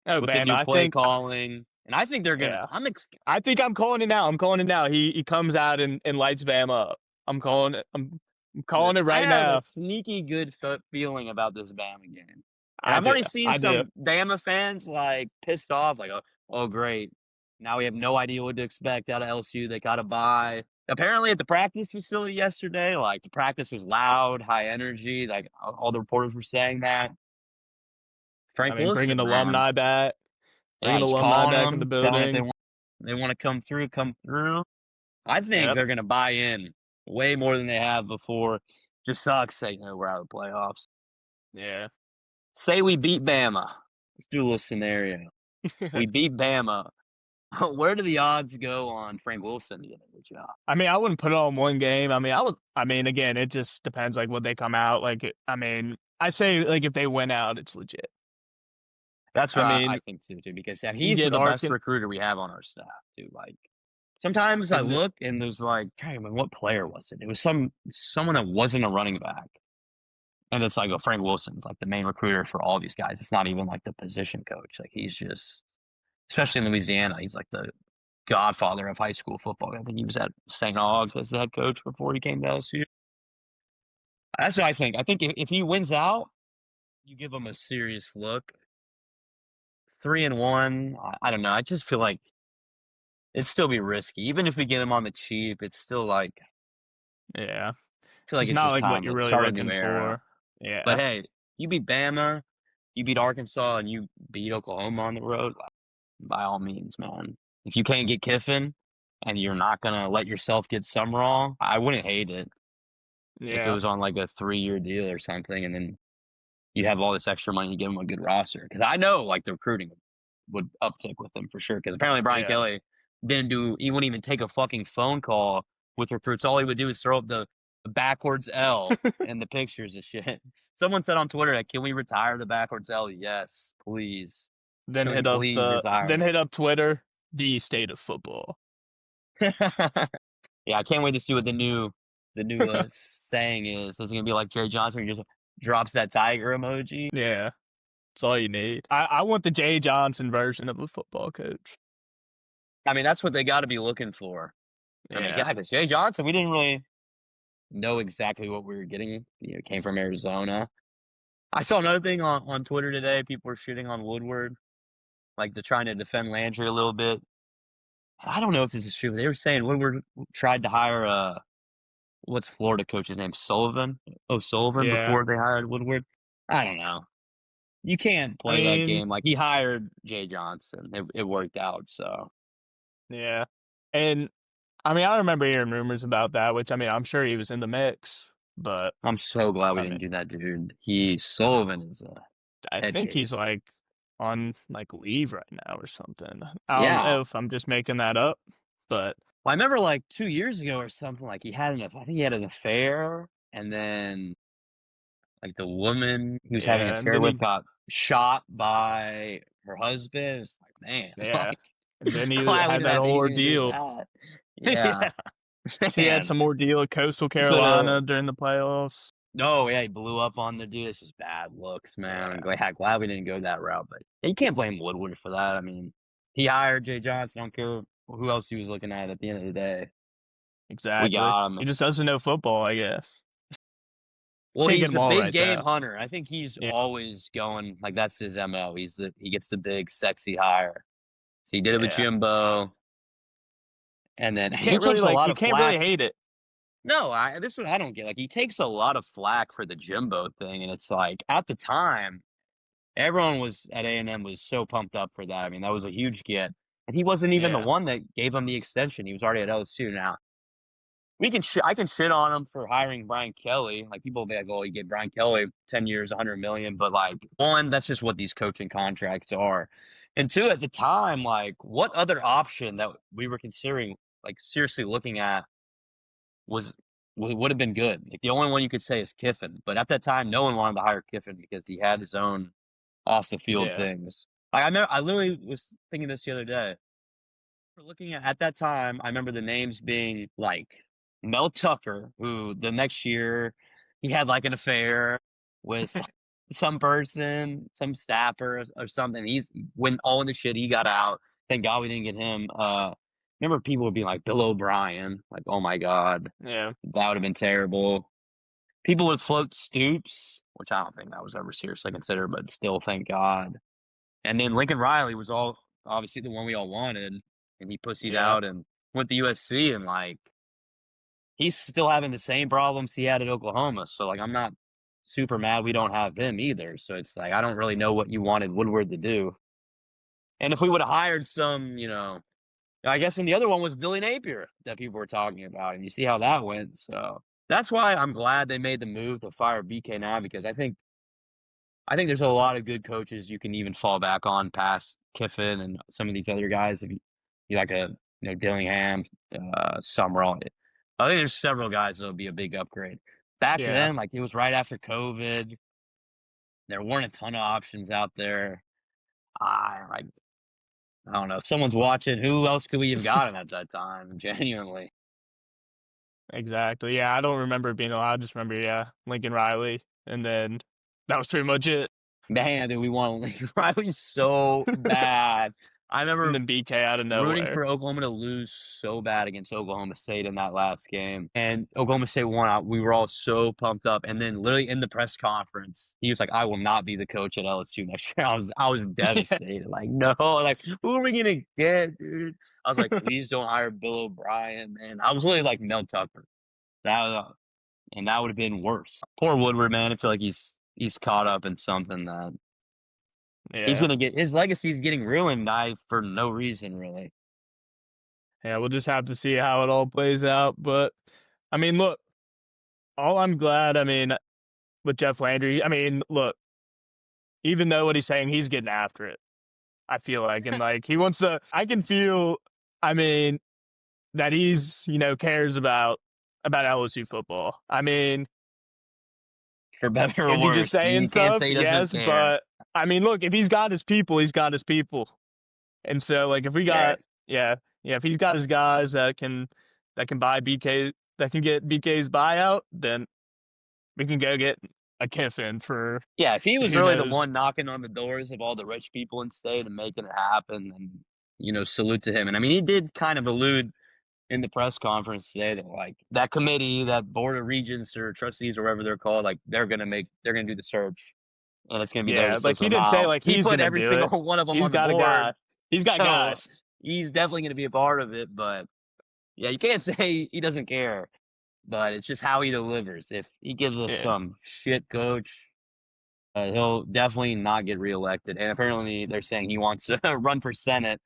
the Bama, new I play think, calling, and I think they're gonna. yeah. I think I'm calling it now. I'm calling it now. He comes out and lights Bama up. I'm calling it I right have a now. sneaky good feeling about this Bama game, and I I've do. already seen I do. some Bama fans like pissed off, like, oh great, now we have no idea what to expect out of LSU. They got to buy. Apparently, at the practice facility yesterday, like the practice was loud, high energy. Like all the reporters were saying that. I Frank mean, Wilson, man. Yeah, bringing he's alumni calling back in the them, telling if building. they want to come through, come through. I think Yep. they're going to buy in way more than they have before. Just sucks that we're out of the playoffs. Yeah. Say we beat Bama. Let's do a little scenario. We beat Bama. Where do the odds go on Frank Wilson getting a good job? I mean, I wouldn't put it on one game. I mean, I would. I mean, again, it just depends like what they come out. I mean, I say like if they win out, it's legit. That's I what I mean, think too. Because yeah, you can he's get the best Arkin. recruiter we have on our staff too. Like sometimes I And look and there's like, I can't remember what player was it. It was someone that wasn't a running back. And it's like, Frank Wilson's like the main recruiter for all these guys. It's not even like the position coach. Like he's just, especially in Louisiana, he's like the godfather of high school football. I think he was at St. Aug's as the head coach before he came to LSU. That's what I think. I think if he wins out, you give him a serious look. 3-1, I don't know. I just feel like it'd still be risky. Even if we get him on the cheap, it's still like, I yeah, feel it's like just it's not just like what time you're to really start a new looking era. for. Yeah. But hey, you beat Bama, you beat Arkansas, and you beat Oklahoma on the road. By all means, man. If you can't get Kiffin and you're not gonna let yourself get Summerall, I wouldn't hate it if it Yeah. was on like a 3-year deal or something, and then you have all this extra money to give him a good roster. Because I know like the recruiting would uptick with him for sure. Because apparently Brian Yeah. Kelly he wouldn't even take a fucking phone call with recruits. All he would do is throw up the backwards L and the pictures of shit. Someone said on Twitter, like, can we retire the backwards L? Yes, please. Can we please retire Then hit up Twitter, the state of football. it? Yeah, I can't wait to see what the new saying is. Is it gonna be like Jerry Johnson, where he just drops that tiger emoji? Yeah. That's all you need. I want the Jay Johnson version of a football coach. I mean, that's what they got to be looking for. I mean, Yeah. yeah, because Jay Johnson, we didn't really know exactly what we were getting. Came from Arizona. I saw another thing on Twitter today. People were shitting on Woodward, like they're trying to defend Landry a little bit. I don't know if this is true. They were saying Woodward tried to hire what's Florida coach's name? Sullivan? Oh, Sullivan Yeah. before they hired Woodward. I don't know. You can't I play that mean, game. Like he hired Jay Johnson. It worked out. So yeah. And I mean, I remember hearing rumors about that, which I mean, I'm sure he was in the mix, but I'm so glad we I didn't mean, do that, dude. Sullivan is a I head think he's case. like on like leave right now or something. I don't Yeah. know if I'm just making that up, but Well, I remember like 2 years ago or something, like I think he had an affair, and then like the woman he was having an yeah, and affair then with he, got shot by her husband. It's like, man, yeah, like and then he glad we had didn't that have whole anything to do with ordeal. that. Yeah, Yeah, he had man. some ordeal at Coastal He could have. Carolina during the playoffs. No, yeah, he blew up on the dude. It's just bad looks, man. I'm Yeah, glad we didn't go that route, but you can't blame Woodward for that. I mean, he hired Jay Johnson. I don't care who else he was looking at the end of the day. We exactly. got He him. just doesn't know football, I guess. Well, Can't get he's them a all big right game though. hunter. I think he's Yeah, always going like that's his MO. He gets the big sexy hire. So he did it with yeah. Jimbo, and then You he can't really takes a like, lot you of can't really flack. hate it. No, this is what I don't get. Like he takes a lot of flack for the Jimbo thing, and it's like at the time everyone was at A&M was so pumped up for that. I mean, that was a huge get, and he wasn't even the Yeah, one that gave him the extension. He was already at LSU. Now I can shit on him for hiring Brian Kelly. Like people will be like, "Oh, he gave Brian Kelly 10 years, 100 million," but like one, that's just what these coaching contracts are, and two, at the time, like what other option that we were considering, like seriously looking at, was would have been good. Like the only one you could say is Kiffin, but at that time, no one wanted to hire Kiffin because he had his own off the field yeah, things. Like I literally was thinking this the other day. For looking at that time, I remember the names being like Mel Tucker, who the next year he had like an affair with some person, some staffer or something. He's when all in the shit he got out. Thank God we didn't get him. Remember people would be like Bill O'Brien, like oh my God, yeah, that would have been terrible. People would float Stoops, which I don't think that was ever seriously considered, but still, thank God. And then Lincoln Riley was all obviously the one we all wanted, and he pussied yeah, out and went to USC, and like he's still having the same problems he had at Oklahoma. So like I'm not super mad we don't have him either. So it's like I don't really know what you wanted Woodward to do. And if we would have hired some, I guess, and the other one was Billy Napier that people were talking about, and you see how that went. So that's why I'm glad they made the move to fire BK now, because I think there's a lot of good coaches you can even fall back on past Kiffin and some of these other guys. If you like Dillingham, Summerall. I think there's several guys that'll be a big upgrade. Back yeah. then, like it was right after COVID, there weren't a ton of options out there. I I don't know. If someone's watching, who else could we have gotten at that time? Genuinely. Exactly. Yeah, I don't remember it being a lot. I just remember, yeah, Lincoln Riley, and then that was pretty much it. Man, did we want Lincoln Riley so bad. I And remember then BK out of rooting nowhere. for Oklahoma to lose so bad against Oklahoma State in that last game. And Oklahoma State won out. We were all so pumped up. And then literally in the press conference, he was like, I will not be the coach at LSU next year. I was devastated. Like, no, like who are we gonna get, dude? I was like, please don't hire Bill O'Brien, man. I was really like Mel Tucker. That and that would have been worse. Poor Woodward, man. I feel like he's caught up in something that he's Yeah. gonna get his legacy is getting ruined for no reason really. Yeah, we'll just have to see how it all plays out. But I mean, look, all I'm glad, I mean, with Jeff Landry, I mean, look, even though what he's saying, he's getting after it. I feel like, and like he wants to, I can feel, I mean, that he's, cares about LSU football. I mean, For better or is he just worse. saying You can't stuff? say he doesn't Yes, care. but I mean, look, if he's got his people, he's got his people. And so, like, if we Yeah. got, yeah, yeah, if he's got his guys that can buy BK, that can get BK's buyout, then we can go get a Kiffin for Yeah, if he was who really the knows. one knocking on the doors of all the rich people in state and making it happen, and salute to him. And I mean, he did kind of allude in the press conference today that like that committee, that board of regents or trustees or whatever they're called, like they're gonna do the search and it's gonna be there to Yeah, like sort he them didn't say out. like He he's put gonna every do it. single one of them He's on the got a guy. board, He's got so guys. he's definitely gonna be a part of it. But yeah, you can't say he doesn't care. But it's just how he delivers. If he gives us Yeah, some shit coach, He'll definitely not get reelected. And apparently, they're saying he wants to run for Senate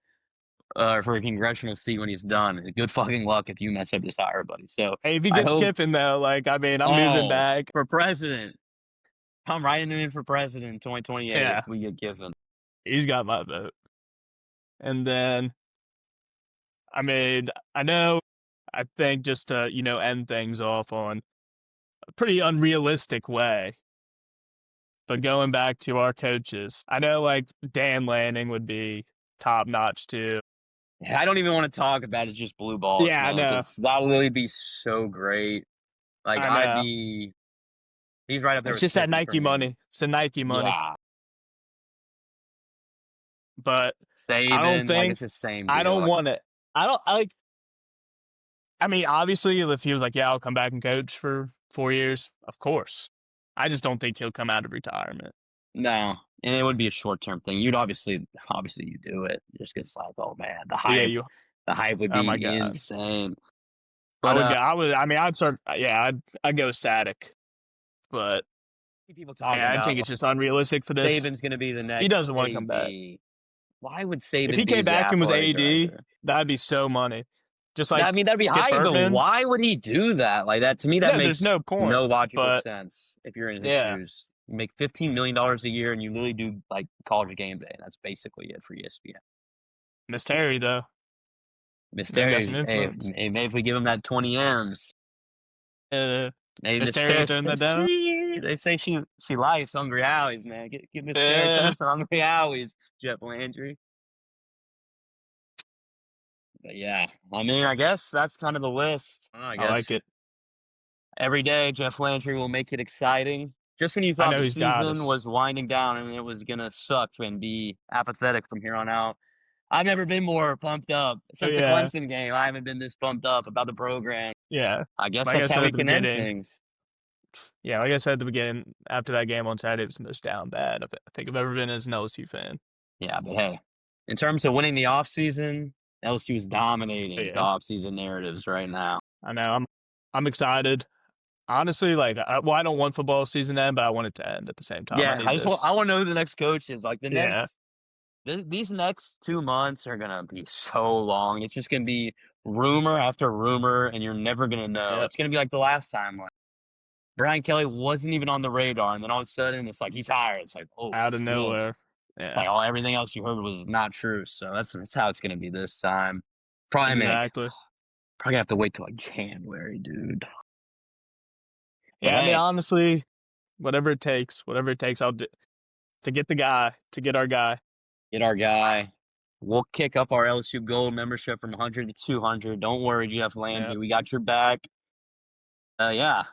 for a congressional seat when he's done. Good fucking luck if you mess up this hire, buddy. So Hey, if he I gets hope. Kiffin though, like I mean, I'm moving Oh, back. for president, I'm writing him in for president in 2028 if Yeah, we get given. he's got my vote. And then, I mean, I think just to, end things off on a pretty unrealistic way, but going back to our coaches, I know like Dan Lanning would be top notch too. I don't even want to talk about it's just blue balls, Yeah, I man, know. because that would really be so great. Like I know. he's right up there It's with just that Kiffin for Nike me. money. It's the Nike money. Yeah, But I don't Saban, like think, it's the same I don't deal. want it. I like, I mean, obviously, if he was like, yeah, I'll come back and coach for 4 years, of course. I just don't think he'll come out of retirement. No, and it would be a short term thing. You'd obviously you do it just because like, oh man, But yeah, you, the hype would oh my be God. insane. I But would go, I mean, I'd start, yeah, I'd go static. But people talking yeah, I about think it's just unrealistic for this. Saban's going to be the He next doesn't want to come back. AD. Why would If Saban he be came the back and was athletic AD, director? that'd be so money. Just I like mean, that'd be Skip high, but Bertman. why would he do that? Like that to me, that No, there's makes no point. no logical But sense. If you're in his yeah, shoes, you make $15 million a year, and you literally do like college game day. That's basically it for ESPN. Miss Terry, though, got some Mysterio, hey, influence. maybe if we give him that 20 M's, Uh, maybe Miss Miss Terry Terrace turned that says down. they say she likes hungry howies, man. Give Miss Terrace Uh, some hungry howies, Jeff Landry. But yeah, I mean, I guess that's kind of the list. I I like guess it. every day Jeff Landry will make it exciting. Just when you I thought know the he's got season us. was winding down and it was gonna suck and be apathetic from here on out, I've never been more pumped up Oh since the yeah, Clemson game. I haven't been this pumped up about the program. yeah. I guess Like I that's how said we at the can end beginning, things. yeah, like I said at the beginning, after that game on Saturday, it was the most down bad I think I've ever been as an LSU fan. Yeah, but hey, in terms of winning the offseason, LSU is But dominating the yeah, offseason narratives right now. I know. I'm excited. Honestly, like, I don't want football season to end, but I want it to end at the same time. I Yeah, need this. I want to know who the next coach is. Like Yeah. these next 2 months are gonna be so long. It's just gonna be rumor after rumor, and you're never gonna know. Yep. It's gonna be like the last time. Like Brian Kelly wasn't even on the radar, and then all of a sudden it's like he's hired. It's like, oh Out of shit. nowhere. It's Yeah. like all everything else you heard was not true. So that's how it's gonna be this time. Probably make Exactly. probably have to wait till like January, dude. But Yeah. I mean, hey, honestly, whatever it takes, I'll do to get the guy, to get our guy. get our guy. We'll kick up our LSU Gold membership from 100 to 200. Don't worry, Jeff Yeah. Landry. We got your back. Yeah.